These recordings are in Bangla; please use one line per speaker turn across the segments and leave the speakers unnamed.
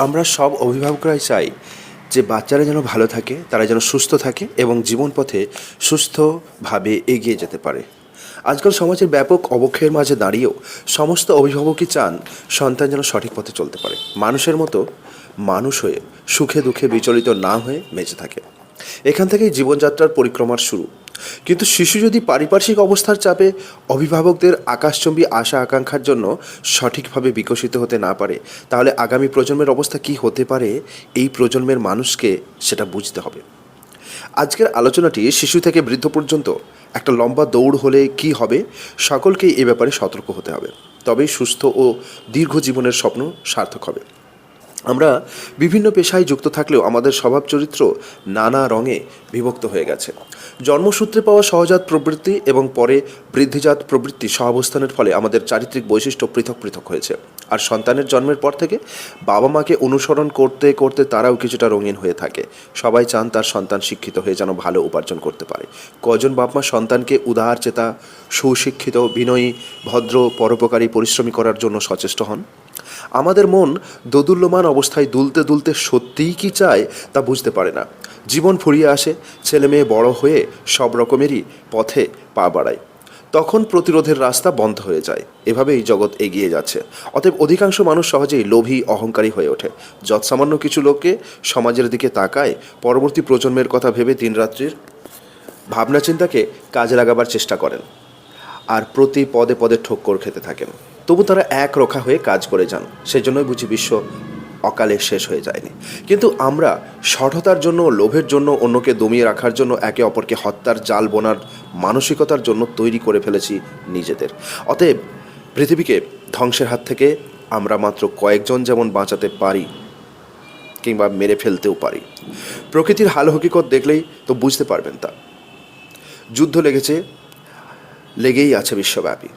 আমরা সব অভিভাবকরাই চাই যে বাচ্চারা যেন ভালো থাকে, তারা যেন সুস্থ থাকে এবং জীবন পথে সুস্থভাবে এগিয়ে যেতে পারে। আজকাল সমাজের ব্যাপক অবক্ষয়ের মাঝে দাঁড়িয়েও সমস্ত অভিভাবকই চান সন্তান যেন সঠিক পথে চলতে পারে, মানুষের মতো মানুষ হয়ে সুখে দুঃখে বিচলিত না হয়ে বেঁচে থাকে। এখান থেকেই জীবনযাত্রার পরিক্রমার শুরু। কিন্তু শিশু যদি পারিপার্শ্বিক অবস্থার চাপে অভিভাবকদের আকাশচুম্বী আশা আকাঙ্ক্ষার জন্য সঠিকভাবে বিকশিত হতে না পারে, তাহলে আগামী প্রজন্মের অবস্থা কী হতে পারে এই প্রজন্মের মানুষকে সেটা বুঝতে হবে। আজকের আলোচনাটি শিশু থেকে বৃদ্ধ পর্যন্ত একটা লম্বা দৌড় হলে কি হবে, সকলকেই এ ব্যাপারে সতর্ক হতে হবে। তবেই সুস্থ ও দীর্ঘ জীবনের স্বপ্ন সার্থক হবে। আমরা বিভিন্ন পেশায় যুক্ত থাকলেও আমাদের স্বভাব চরিত্র নানা রঙে বিভক্ত হয়ে গেছে। জন্মসূত্রে পাওয়া সহজাত প্রবৃত্তি এবং পরে বৃদ্ধিজাত প্রবৃত্তি সহাবস্থানের ফলে আমাদের চারিত্রিক বৈশিষ্ট্য পৃথক পৃথক হয়েছে। আর সন্তানের জন্মের পর থেকে বাবা মাকে অনুসরণ করতে করতে তারাও কিছুটা রঙিন হয়ে থাকে। সবাই চান তার সন্তান শিক্ষিত হয়ে যেন ভালো উপার্জন করতে পারে। কজন বাপ মা সন্তানকে উদার চেতা, সুশিক্ষিত, বিনয়ী, ভদ্র, পরোপকারী, পরিশ্রমী করার জন্য সচেষ্ট হন? আমাদের মন দোদুল্যমান অবস্থায় দুলতে দুলতে সত্যিই কি চায় তা বুঝতে পারে না। জীবন ফুরিয়ে আসে, ছেলে মেয়ে বড় হয়ে সব রকমেরই পথে পা বাড়ায়। তখন প্রতিরোধের রাস্তা বন্ধ হয়ে যায়। এভাবেই জগৎ এগিয়ে যাচ্ছে। অতএব অধিকাংশ মানুষ সহজেই লোভী, অহংকারী হয়ে ওঠে। যৎসামান্য কিছু লোককে সমাজের দিকে তাকায়, পরবর্তী প্রজন্মের কথা ভেবে দিনরাত্রির ভাবনা চিন্তাকে কাজে লাগাবার চেষ্টা করেন, আর প্রতি পদে পদে ঠোক্কর খেতে থাকেন। তবু তারা এক রক্ষা হয়ে কাজ করে যান। সেজন্যই বুঝি বিশ্ব অকালে শেষ হয়ে যায়নি। কিন্তু আমরা সঠতার জন্য, লোভের জন্য, অন্যকে দমিয়ে রাখার জন্য, একে অপরকে হত্যার জাল বোনার মানসিকতার জন্য তৈরি করে ফেলেছি নিজেদের। অতএব পৃথিবীকে ধ্বংসের হাত থেকে আমরা মাত্র কয়েকজন যেমন বাঁচাতে পারি, কিংবা মেরে ফেলতেও পারি। প্রকৃতির হাল হকিকত দেখলেই তো বুঝতে পারবেন তা। যুদ্ধ লেগেই আছে বিশ্বব্যাপী।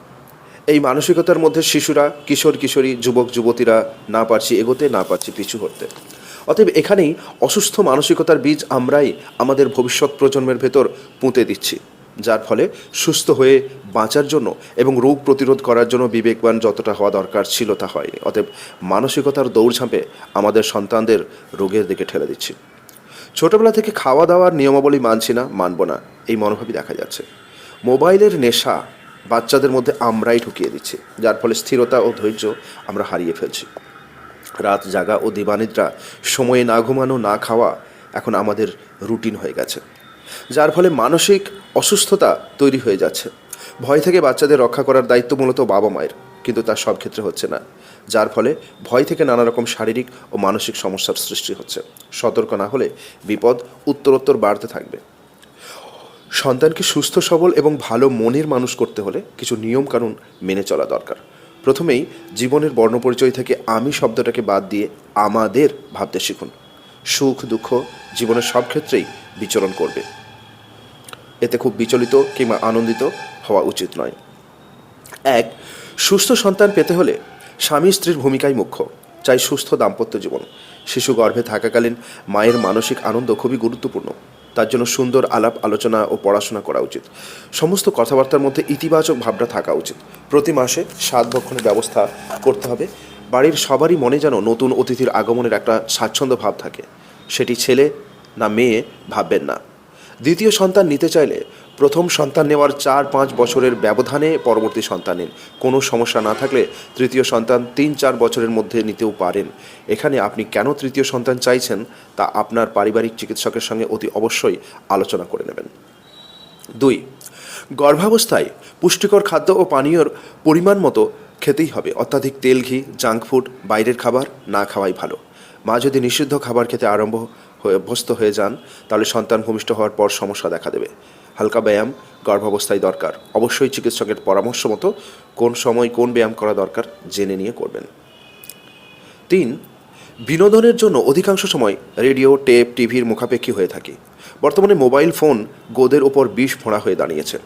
এই মানসিকতার মধ্যে শিশুরা, কিশোর কিশোরী, যুবক যুবতীরা না পারছি এগোতে, না পারছি পিছু হতে। অতএব এখানেই অসুস্থ মানসিকতার বীজ আমরাই আমাদের ভবিষ্যৎ প্রজন্মের ভেতর পুঁতে দিচ্ছি, যার ফলে সুস্থ হয়ে বাঁচার জন্য এবং রোগ প্রতিরোধ করার জন্য বিবেকবান যতটা হওয়া দরকার ছিল তা হয়নি। অতএব মানসিকতার দৌড়ঝাঁপে আমাদের সন্তানদের রোগের দিকে ঠেলে দিচ্ছি। ছোটবেলা থেকে খাওয়া দাওয়ার নিয়মাবলী মানছি না, মানব না, এই মনোভাবই দেখা যাচ্ছে। মোবাইলের নেশা বাচ্চাদের মধ্যে আমরাই ঢুকিয়ে দিচ্ছি, যার ফলে স্থিরতা ও ধৈর্য আমরা হারিয়ে ফেলছি। রাত জাগা ও দিবানিদ্রা, সময়ে না ঘুমানো, না খাওয়া এখন আমাদের রুটিন হয়ে গেছে, যার ফলে মানসিক অসুস্থতা তৈরি হয়ে যাচ্ছে। ভয় থেকে বাচ্চাদের রক্ষা করার দায়িত্ব মূলত বাবা মায়ের, কিন্তু তা সব ক্ষেত্রে হচ্ছে না, যার ফলে ভয় থেকে নানা রকম শারীরিক ও মানসিক সমস্যার সৃষ্টি হচ্ছে। সতর্ক না হলে বিপদ উত্তরোত্তর বাড়তে থাকবে। সন্তানকে সুস্থ সবল এবং ভালো মনের মানুষ করতে হলে কিছু নিয়মকানুন মেনে চলা দরকার। প্রথমেই জীবনের বর্ণপরিচয় থেকে আমি শব্দটাকে বাদ দিয়ে আমাদের ভাবতে শিখুন। সুখ দুঃখ জীবনের সব ক্ষেত্রেই বিচরণ করবে, এতে খুব বিচলিত কিংবা আনন্দিত হওয়া উচিত নয়। এক, সুস্থ সন্তান পেতে হলে স্বামী স্ত্রীর ভূমিকাই মুখ্য। চাই সুস্থ দাম্পত্য জীবন। শিশু গর্ভে থাকাকালীন মায়ের মানসিক আনন্দ খুবই গুরুত্বপূর্ণ। তার জন্য সুন্দর আলাপ আলোচনা ও পড়াশোনা করা উচিত। সমস্ত কথাবার্তার মধ্যে ইতিবাচক ভাবনা থাকা উচিত। প্রতি মাসে 7 ভক্ষণের ব্যবস্থা করতে হবে। বাড়ির সবারই মনে যেন নতুন অতিথির আগমনের একটা স্বাচ্ছন্দ্য ভাব থাকে। সেটি ছেলে না মেয়ে ভাববেন না। দ্বিতীয় সন্তান নিতে চাইলে প্রথম সন্তান নেওয়ার 4-5 বছরের ব্যবধানে পরবর্তী সন্তান নিন। কোনো সমস্যা না থাকলে তৃতীয় সন্তান 3-4 বছরের মধ্যে নিতেও পারেন। এখানে আপনি কেন তৃতীয় সন্তান চাইছেন তা আপনার পারিবারিক চিকিৎসকের সঙ্গে অতি অবশ্যই আলোচনা করে নেবেন। 2, গর্ভাবস্থায় পুষ্টিকর খাদ্য ও পানীয়র পরিমাণ মতো খেতেই হবে। অত্যাধিক তেল, ঘি, জাঙ্ক ফুড, বাইরের খাবার না খাওয়াই ভালো। মা যদি নিষিদ্ধ খাবার খেতে অভ্যস্ত হয়ে যান, তাহলে সন্তান ভূমিষ্ঠ হওয়ার পর সমস্যা দেখা দেবে। হালকা ব্যায়াম গর্ভাবস্থায় দরকার। অবশ্যই চিকিৎসকের পরামর্শ মতো কোন সময় কোন ব্যায়াম করা দরকার জেনে নিয়ে করবেন। 3, বিনোদনের জন্য অধিকাংশ সময় রেডিও, টেপ, টিভির মুখাপেক্ষী হয়ে থাকি। বর্তমানে মোবাইল ফোন গোদের ওপর বিষ ফোঁড়া হয়ে দাঁড়িয়েছে।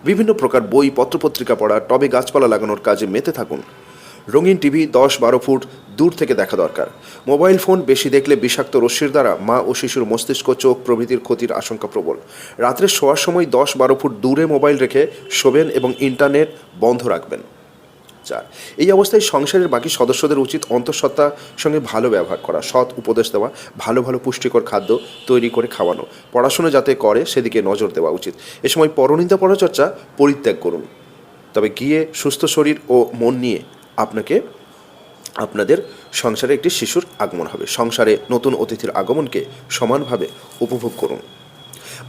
বিভিন্ন প্রকার বই, পত্রপত্রিকা পড়া, টবে গাছপালা লাগানোর কাজে মেতে থাকুন। রঙিন টিভি 10-12 ফুট দূর থেকে দেখা দরকার। মোবাইল ফোন বেশি দেখলে বিষাক্ত রশ্মির দ্বারা মা ও শিশুর মস্তিষ্ক, চোখ প্রভৃতির ক্ষতির আশঙ্কা প্রবল। রাত্রে শোয়ার সময় 10-12 ফুট দূরে মোবাইল রেখে শোবেন এবং ইন্টারনেট বন্ধ রাখবেন। 4, এই অবস্থায় সংসারের বাকি সদস্যদের উচিত অন্তঃসত্ত্বার সঙ্গে ভালো ব্যবহার করা, সৎ উপদেশ দেওয়া, ভালো ভালো পুষ্টিকর খাদ্য তৈরি করে খাওয়ানো, পড়াশোনা যাতে করে সেদিকে নজর দেওয়া উচিত। এ সময় পরনিন্দা পরচর্চা পরিত্যাগ করুন। তবে গিয়ে সুস্থ শরীর ও মন নিয়ে আপনাদের সংসারে একটি শিশুর আগমন হবে। সংসারে নতুন অতিথির আগমনকে সমানভাবে উপভোগ করুন।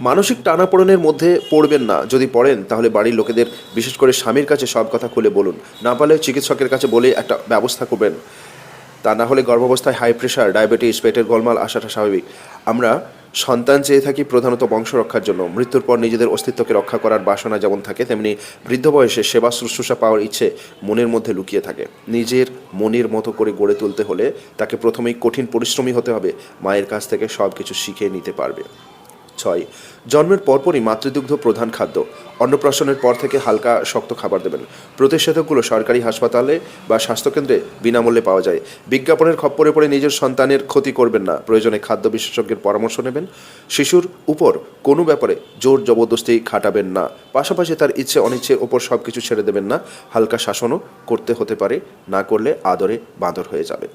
মানসিক টানাপোড়েনের মধ্যে পড়বেন না। যদি পড়েন তাহলে বাড়ির লোকেদের, বিশেষ করে স্বামীর কাছে সব কথা খুলে বলুন। না পারলে চিকিৎসকের কাছে বলে একটা ব্যবস্থা করবেন। তা না হলে গর্ভাবস্থায় হাই প্রেশার, ডায়াবেটিস, পেটের গোলমাল আসাটা স্বাভাবিক। আমরা সন্তান চেয়ে থাকি প্রধানত বংশ রক্ষার জন্য। মৃত্যুর পর নিজেদের অস্তিত্বকে রক্ষা করার বাসনা যেমন থাকে, তেমনি বৃদ্ধ বয়সে সেবা শুশ্রূষা পাওয়ার ইচ্ছে মনের মধ্যে লুকিয়ে থাকে। নিজের মনের মতো করে গড়ে তুলতে হলে তাকে প্রথমেই কঠিন পরিশ্রমী হতে হবে। মায়ের কাছ থেকে সব কিছু শিখে নিতে পারবে। 6, জন্মের পরপরই মাতৃদুগ্ধ প্রধান খাদ্য। অন্নপ্রাশনের পর থেকে হালকা শক্ত খাবার দেবেন। প্রতিষেধকগুলো সরকারি হাসপাতালে বা স্বাস্থ্যকেন্দ্রে বিনামূল্যে পাওয়া যায়। বিজ্ঞাপনের খপ্পরে পড়ে নিজের সন্তানের ক্ষতি করবেন না। প্রয়োজনে খাদ্য বিশেষজ্ঞের পরামর্শ নেবেন। শিশুর উপর কোনো ব্যাপারে জোর জবরদস্তি খাটাবেন না। পাশাপাশি তার ইচ্ছে অনিচ্ছের ওপর সব কিছু ছেড়ে দেবেন না। হালকা শাসনও করতে হতে পারে, না করলে আদরে বাঁদর হয়ে যাবে।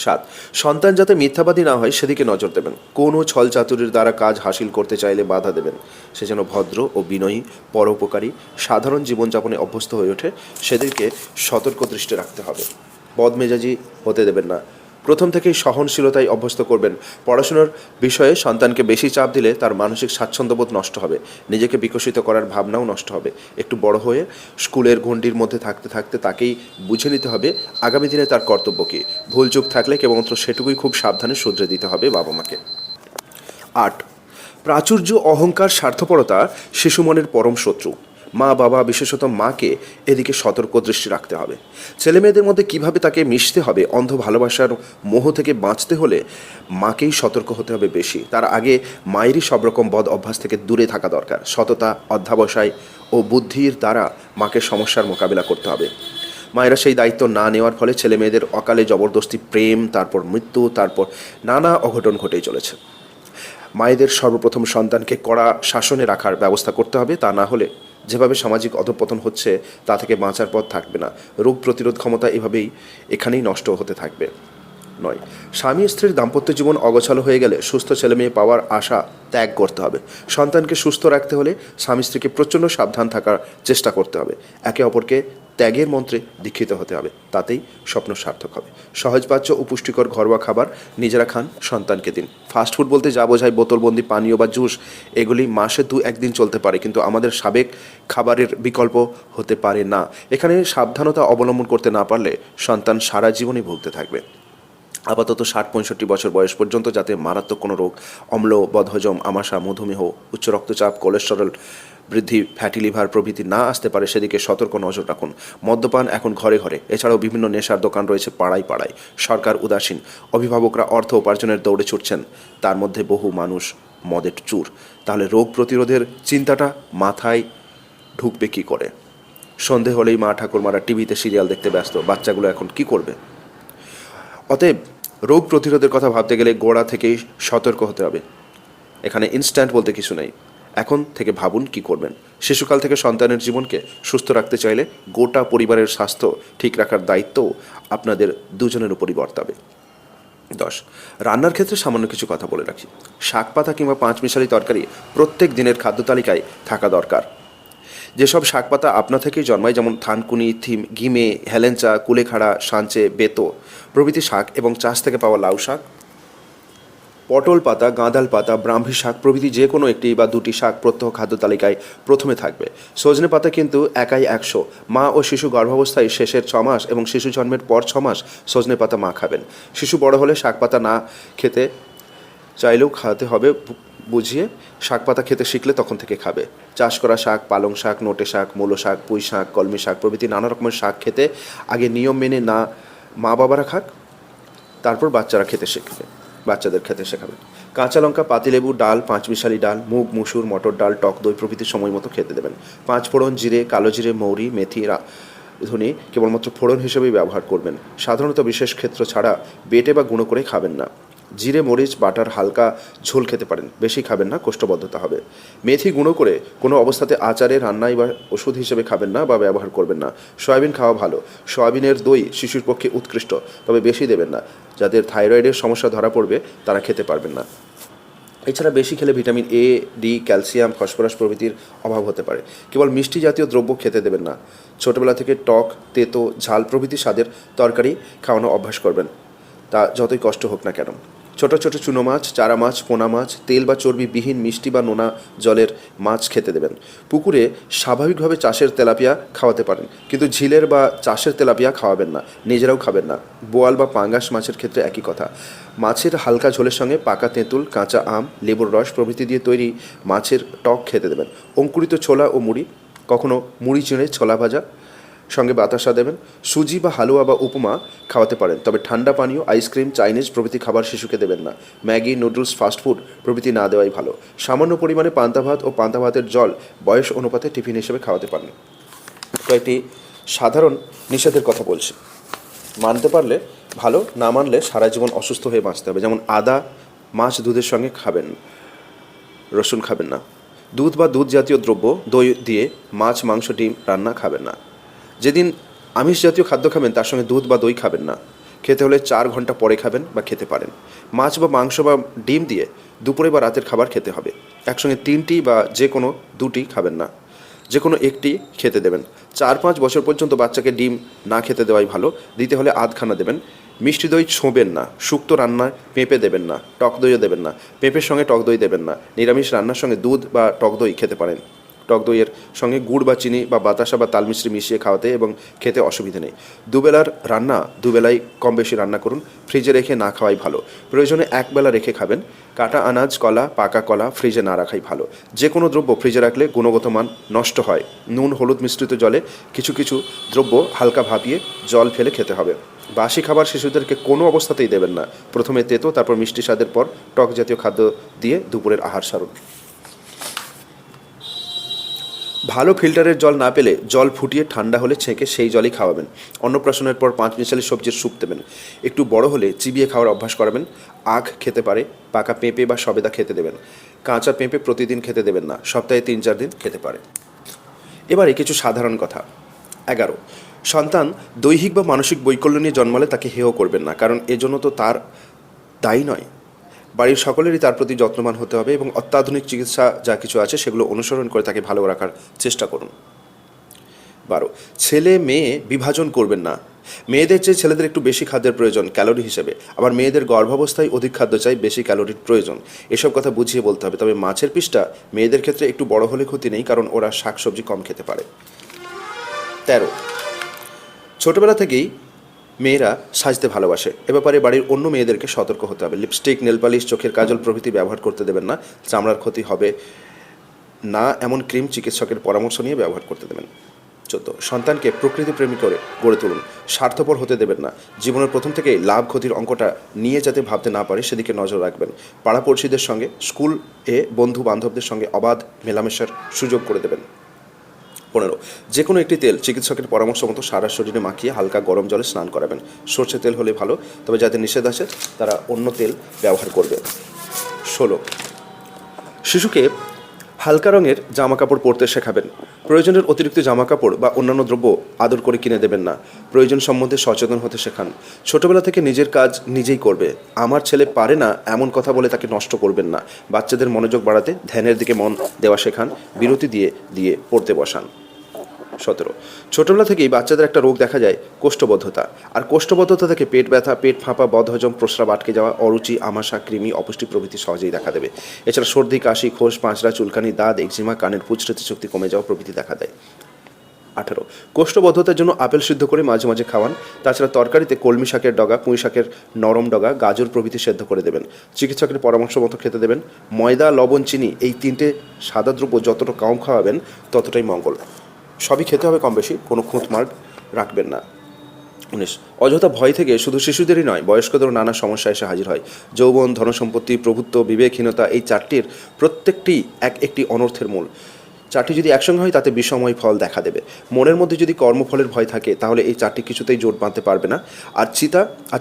7, সন্তান যাতে মিথ্যাবাদী না হয় সেদিকে নজর দেবেন। কোনো ছল চাতুরির দ্বারা কাজ হাসিল করতে চাইলে বাধা দেবেন। সে যেন ভদ্র ও বিনয়ী, পরোপকারী, সাধারণ জীবনযাপনে অভ্যস্ত হয়ে ওঠে, সেদিকে সতর্ক দৃষ্টি রাখতে হবে। বদমেজাজি হতে দেবেন না। প্রথম থেকেই সহনশীলতায় অভ্যস্ত করবেন। পড়াশোনার বিষয়ে সন্তানকে বেশি চাপ দিলে তার মানসিক স্বাচ্ছন্দ্যবোধ নষ্ট হবে, নিজেকে বিকশিত করার ভাবনাও নষ্ট হবে। একটু বড় হয়ে স্কুলের গণ্ডির মধ্যে থাকতে থাকতে তাকেই বুঝে নিতে হবে আগামী দিনে তার কর্তব্য কী। ভুলচুক থাকলে কেবলমাত্র সেটুকুই খুব সাবধানে শুধরে দিতে হবে বাবা মাকে। 8, প্রাচুর্য, অহংকার, স্বার্থপরতা শিশু মনের পরম শত্রু। মা বাবা, বিশেষত মাকে এদিকে সতর্ক দৃষ্টি রাখতে হবে। ছেলে মেয়েদের মধ্যে কীভাবে তাকে মিশতে হবে, অন্ধ ভালোবাসার মোহ থেকে বাঁচতে হলে মাকেই সতর্ক হতে হবে বেশি। তার আগে মায়েরই সব রকম বদ অভ্যাস থেকে দূরে থাকা দরকার। সততা, অধ্যাবসায় ও বুদ্ধির দ্বারা মাকে সমস্যার মোকাবিলা করতে হবে। মায়েরা সেই দায়িত্ব না নেওয়ার ফলে ছেলে মেয়েদের অকালে জবরদস্তি প্রেম, তারপর মৃত্যু, তারপর নানা অঘটন ঘটেই চলেছে। মায়েদের সর্বপ্রথম সন্তানকে কড়া শাসনে রাখার ব্যবস্থা করতে হবে। তা না হলে যেভাবে সামাজিক অধঃপতন হচ্ছে তা থেকে বাঁচার পথ থাকবে না। রোগ প্রতিরোধ ক্ষমতা এখানেই নষ্ট হতে থাকবে। 9, স্বামী স্ত্রীর দাম্পত্য জীবন অগোছালো হয়ে গেলে সুস্থ ছেলেমেয়ে পাওয়ার আশা ত্যাগ করতে হবে। সন্তানকে সুস্থ রাখতে হলে স্বামী স্ত্রীকে প্রচণ্ড সাবধান থাকার চেষ্টা করতে হবে। একে অপরকে ত্যাগের মন্ত্রে দীক্ষিত হতে হবে, তাতেই স্বপ্ন সার্থক হবে। সহজপাচ্য ও পুষ্টিকর ঘরোয়া খাবার নিজেরা খান, সন্তানকে দিন। ফাস্টফুড বলতে যা বোঝায় বোতলবন্দি পানীয় বা জুস, এগুলি মাসে 2-1 দিন চলতে পারে, কিন্তু আমাদের সাবেক খাবারের বিকল্প হতে পারে না। এখানে সাবধানতা অবলম্বন করতে না পারলে সন্তান সারা জীবনই ভুগতে থাকবে। আপাতত 60-65 বছর বয়স পর্যন্ত যাতে মারাত্মক কোনো রোগ, অম্ল, বদহজম, আমাশা, মধুমেহ, উচ্চ রক্তচাপ, কোলেস্টেরল বৃদ্ধি, ফ্যাটি লিভার প্রভৃতি না আসতে পারে সেদিকে সতর্ক নজর রাখুন। মদ্যপান এখন ঘরে ঘরে, এছাড়াও বিভিন্ন নেশার দোকান রয়েছে পাড়ায় পাড়ায়। সরকার উদাসীন, অভিভাবকরা অর্থ উপার্জনের দৌড়ে ছুটছেন, তার মধ্যে বহু মানুষ মদের চুর। তাহলে রোগ প্রতিরোধের চিন্তাটা মাথায় ঢুকবে কী করে? সন্ধে হলেই মা ঠাকুরমারা টিভিতে সিরিয়াল দেখতে ব্যস্ত, বাচ্চাগুলো এখন কি করবে? অতএব রোগ প্রতিরোধের কথা ভাবতে গেলে গোড়া থেকেই সতর্ক হতে হবে। এখানে ইনস্ট্যান্ট বলতে কিছু নেই। এখন থেকে ভাবুন কি করবেন। শিশুকাল থেকে সন্তানের জীবনকে সুস্থ রাখতে চাইলে গোটা পরিবারের স্বাস্থ্য ঠিক রাখার দায়িত্বও আপনাদের দুজনের উপরই বর্তাবে। 10, রান্নার ক্ষেত্রে সামান্য কিছু কথা বলে রাখি। শাক পাতা কিংবা পাঁচমিশালি তরকারি প্রত্যেক দিনের খাদ্য তালিকায় থাকা দরকার। যেসব শাকপাতা আপনা থেকেই জন্মায়, যেমন থানকুনি, গিমে, হেলেঞ্চা, কুলেখাড়া, সাঞ্চে, বেতো প্রভৃতি শাক, এবং চাষ থেকে পাওয়া লাউ শাক, পটল পাতা, গাঁদাল পাতা, ব্রাহ্মী শাক প্রভৃতি যে কোনো একটি বা দুটি শাক প্রত্যহ খাদ্য তালিকায় প্রথমে থাকবে। সজনে পাতা কিন্তু একাই 100। মা ও শিশু গর্ভাবস্থায় শেষের 6 মাস এবং শিশু জন্মের পর 6 মাস সজনে পাতা মা খাবেন। শিশু বড় হলে শাক পাতা না খেতে চাইলেও খাওয়াতে হবে বুঝিয়ে। শাক পাতা খেতে শিখলে তখন থেকে খাবে। চাষ করা শাক, পালং শাক, নোটে শাক, মূলো শাক, পুঁই শাক, কলমি শাক প্রভৃতি নানা রকমের শাক খেতে আগে নিয়ম মেনে না মা বাবারা খাক, তারপর বাচ্চাদের খেতে শেখাবেন। কাঁচা লঙ্কা, পাতিলেবু, ডাল, পাঁচমিশালি ডাল, মুগ, মুসুর, মটর ডাল, টক দই প্রভৃতি সময় মতো খেতে দেবেন। 5 ফোড়ন, জিরে, কালো জিরে, মৌরি, মেথি, ধনে কেবলমাত্র ফোড়ন হিসেবেই ব্যবহার করবেন। সাধারণত বিশেষ ক্ষেত্র ছাড়া বেটে বা গুঁড়ো করে খাবেন না। জিরে মরিচ বাটার হালকা ঝোল খেতে পারেন, বেশি খাবেন না, কোষ্ঠবদ্ধতা হবে। মেথি গুঁড়ো করে কোনো অবস্থাতে আচারে, রান্নায় বা ওষুধ হিসেবে খাবেন না বা ব্যবহার করবেন না। সয়াবিন খাওয়া ভালো। সয়াবিনের দই শিশুর পক্ষে উৎকৃষ্ট, তবে বেশি দেবেন না। যাদের থাইরয়েডের সমস্যা ধরা পড়বে তারা খেতে পারবেন না। এছাড়া বেশি খেলে vitamin A, D, calcium, phosphorus প্রভৃতির অভাব হতে পারে। কেবল মিষ্টি জাতীয় দ্রব্য খেতে দেবেন না। ছোটোবেলা থেকে টক, তেতো, ঝাল প্রভৃতি স্বাদের তরকারি খাওয়ানো অভ্যাস করবেন, তা যতই কষ্ট হোক না কেন। ছোট ছোট চুনো মাছ, চারা মাছ, পোনা মাছ, তেল বা চর্বিবিহীন মিষ্টি বা নোনা জলের মাছ খেতে দেবেন। পুকুরে স্বাভাবিকভাবে চাষের তেলাপিয়া খাওয়াতে পারেন, কিন্তু ঝিলের বা চাষের তেলাপিয়া খাওয়াবেন না, নিজেরাও খাবেন না। বোয়াল বা পাঙ্গাস মাছের ক্ষেত্রে একই কথা। মাছের হালকা ঝোলের সঙ্গে পাকা তেঁতুল, কাঁচা আম, লেবুর রস প্রভৃতি দিয়ে তৈরি মাছের টক খেতে দেবেন। অঙ্কুরিত ছোলা ও মুড়ি, কখনো মুড়ি চিঁড়ে ছোলা ভাজা সঙ্গে বাতাসা দেবেন। সুজি বা হালুয়া বা উপমা খাওয়াতে পারেন, তবে ঠান্ডা পানীয়, আইসক্রিম, চাইনিজ প্রভৃতি খাবার শিশুকে দেবেন না। ম্যাগি, নুডলস, ফাস্টফুড প্রভৃতি না দেওয়াই ভালো। সামান্য পরিমাণে পান্তা ভাত ও পান্তা ভাতের জল বয়স অনুপাতে টিফিন হিসেবে খাওয়াতে পারেন। কয়েকটি সাধারণ নিষেধের কথা বলছি, মানতে পারলে ভালো, না মানলে সারা জীবন অসুস্থ হয়ে বাঁচতে হবে। যেমন আদা মাছ দুধের সঙ্গে খাবেন, রসুন খাবেন না। দুধ বা দুধ জাতীয় দ্রব্য, দই দিয়ে মাছ, মাংস, ডিম রান্না খাবেন না। যেদিন আমিষ জাতীয় খাদ্য খাবেন তার সঙ্গে দুধ বা দই খাবেন না। খেতে হলে 4 ঘন্টা পরে খাবেন বা খেতে পারেন। মাছ বা মাংস বা ডিম দিয়ে দুপুরে বা রাতের খাবার খেতে হবে। একসঙ্গে 3টি বা যে কোনো 2টি খাবেন না, যে কোনো একটি খেতে দেবেন। 4-5 বছর পর্যন্ত বাচ্চাকে ডিম না খেতে দেওয়াই ভালো, দিতে হলে আধখানা দেবেন। মিষ্টি দই ছোঁবেন না। শুক্তো রান্নায় পেঁপে দেবেন না, টক দইও দেবেন না। পেঁপের সঙ্গে টক দই দেবেন না। নিরামিষ রান্নার সঙ্গে দুধ বা টক দই খেতে পারেন। টক দইয়ের সঙ্গে গুড় বা চিনি বা বাতাসা বা তালমিশ্রি মিশিয়ে খাওয়াতে এবং খেতে অসুবিধে নেই। দুবেলার রান্না দুবেলায় কম বেশি রান্না করুন, ফ্রিজে রেখে না খাওয়াই ভালো। প্রয়োজনে একবেলা রেখে খাবেন। কাটা আনাজ, কলা, পাকা কলা ফ্রিজে না রাখাই ভালো। যে কোনো দ্রব্য ফ্রিজে রাখলে গুণগত মান নষ্ট হয়। নুন হলুদ মিশ্রিত জলে কিছু কিছু দ্রব্য হালকা ভাপিয়ে জল ফেলে খেতে হবে। বাসি খাবার শিশুদেরকে কোনো অবস্থাতেই দেবেন না। প্রথমে তেতো, তারপর মিষ্টি স্বাদের পর টক জাতীয় খাদ্য দিয়ে দুপুরের আহার সারুন। ভালো ফিল্টারের জল না পেলে জল ফুটিয়ে ঠান্ডা হলে ছেঁকে সেই জলই খাওয়াবেন। অন্নপ্রাশনের পর 5 মিশালি সবজির স্যুপ দেবেন। একটু বড় হলে চিবিয়ে খাওয়ার অভ্যাস করাবেন। আখ খেতে পারে, পাকা পেঁপে বা সবেদা খেতে দেবেন। কাঁচা পেঁপে প্রতিদিন খেতে দেবেন না, সপ্তাহে 3-4 দিন খেতে পারে। এবারে কিছু সাধারণ কথা। 11, সন্তান দৈহিক বা মানসিক বৈকল্য নিয়ে জন্মালে তাকে হেয় করবেন না, কারণ এজন্য তো তার দায়ী নয়। বাড়ির সকলেরই তার প্রতি যত্নবান হতে হবে এবং অত্যাধুনিক চিকিৎসা যা কিছু আছে সেগুলো অনুসরণ করে তাকে ভালো রাখার চেষ্টা করুন। 12, ছেলে মেয়ে বিভাজন করবেন না। মেয়েদের চেয়ে ছেলেদের একটু বেশি খাদ্যের প্রয়োজন ক্যালোরি হিসেবে, আবার মেয়েদের গর্ভাবস্থায় অধিক খাদ্য চাই, বেশি ক্যালোরির প্রয়োজন। এসব কথা বুঝিয়ে বলতে হবে। তবে মাছের পিসটা মেয়েদের ক্ষেত্রে একটু বড় হলে ক্ষতি নেই, কারণ ওরা শাকসবজি কম খেতে পারে। 13, ছোটবেলা থেকেই মেয়েরা সাজতে ভালোবাসে, এ ব্যাপারে বাড়ির অন্য মেয়েদেরকে সতর্ক হতে হবে। লিপস্টিক, নেলপালিশ, চোখের কাজল প্রভৃতি ব্যবহার করতে দেবেন না। চামড়ার ক্ষতি হবে না এমন ক্রিম চিকিৎসকের পরামর্শ নিয়ে ব্যবহার করতে দেবেন। 14, সন্তানকে প্রকৃতিপ্রেমী করে গড়ে তুলুন, স্বার্থপর হতে দেবেন না। জীবনের প্রথম থেকেই লাভ ক্ষতির অঙ্কটা নিয়ে যাতে ভাবতে না পারে সেদিকে নজর রাখবেন। পাড়াপড়শিদের সঙ্গে, স্কুলে বন্ধু বান্ধবদের সঙ্গে অবাধ মেলামেশার সুযোগ করে দেবেন। 15, যে কোনো একটি তেল চিকিৎসকের পরামর্শ মতো সারা শরীরে মাখিয়ে হালকা গরম জলে স্নান করাবেন। সর্ষে তেল হলে ভালো, তবে যাদের নিষেধ আছে তারা অন্য তেল ব্যবহার করবে। 16, শিশুকে হালকা রঙের জামাকাপড় পরতে শেখাবেন। প্রয়োজনের অতিরিক্ত জামাকাপড় বা অন্যান্য দ্রব্য আদর করে কিনে দেবেন না। প্রয়োজন সম্বন্ধে সচেতন হতে শেখান। ছোটবেলা থেকে নিজের কাজ নিজেই করবে। আমার ছেলে পারে না এমন কথা বলে তাকে নষ্ট করবেন না। বাচ্চাদের মনোযোগ বাড়াতে ধ্যানের দিকে মন দেওয়া শেখান, বিরতি দিয়ে দিয়ে পড়তে বসান। 17, ছোটবেলা থেকেই বাচ্চাদের একটা রোগ দেখা যায়, কোষ্ঠবদ্ধতা। আর কোষ্ঠবদ্ধতা থেকে পেট ব্যথা, পেট ফাঁপা, বদহজম, প্রস্রাব আটকে যাওয়া, অরুচি, আমাশা, কৃমি, অপুষ্টি প্রভৃতি সহজেই দেখা দেবে। এছাড়া সর্দি, কাশি, খোস, পাঁচড়া, চুলকানি, দাঁত, একজিমা, কানের পুঁজ, স্মৃতিশক্তি কমে যাওয়া প্রভৃতি দেখা দেয়। 18, কোষ্ঠবদ্ধতার জন্য আপেল সিদ্ধ করে মাঝে মাঝে খাওয়ান। তাছাড়া তরকারিতে কলমি শাকের ডগা, পুঁই শাকের নরম ডগা, গাজর প্রভৃতি সেদ্ধ করে দেবেন। চিকিৎসকের পরামর্শ মতো খেতে দেবেন। ময়দা, লবণ, চিনি এই 3টে সাদা দ্রব্য যতটা কম খাওয়াবেন ততটাই মঙ্গল। সবই খেতে হবে কম বেশি, কোনো খুঁতমার্গ রাখবেন না। 19, অযথা ভয় থেকে শুধু শিশুদেরই নয়, বয়স্কদেরও নানা সমস্যা এসে হাজির হয়। যৌবন, ধনসম্পত্তি, প্রভুত্ব, বিবেকহীনতা এই 4টির প্রত্যেকটি একটি অনর্থের মূল। 4টি যদি একসঙ্গে হয় তাতে বিষময় ফল দেখা দেবে। মনের মধ্যে যদি কর্মফলের ভয় থাকে তাহলে এই 4টি কিছুতেই জোট বাঁধতে পারবে না। আর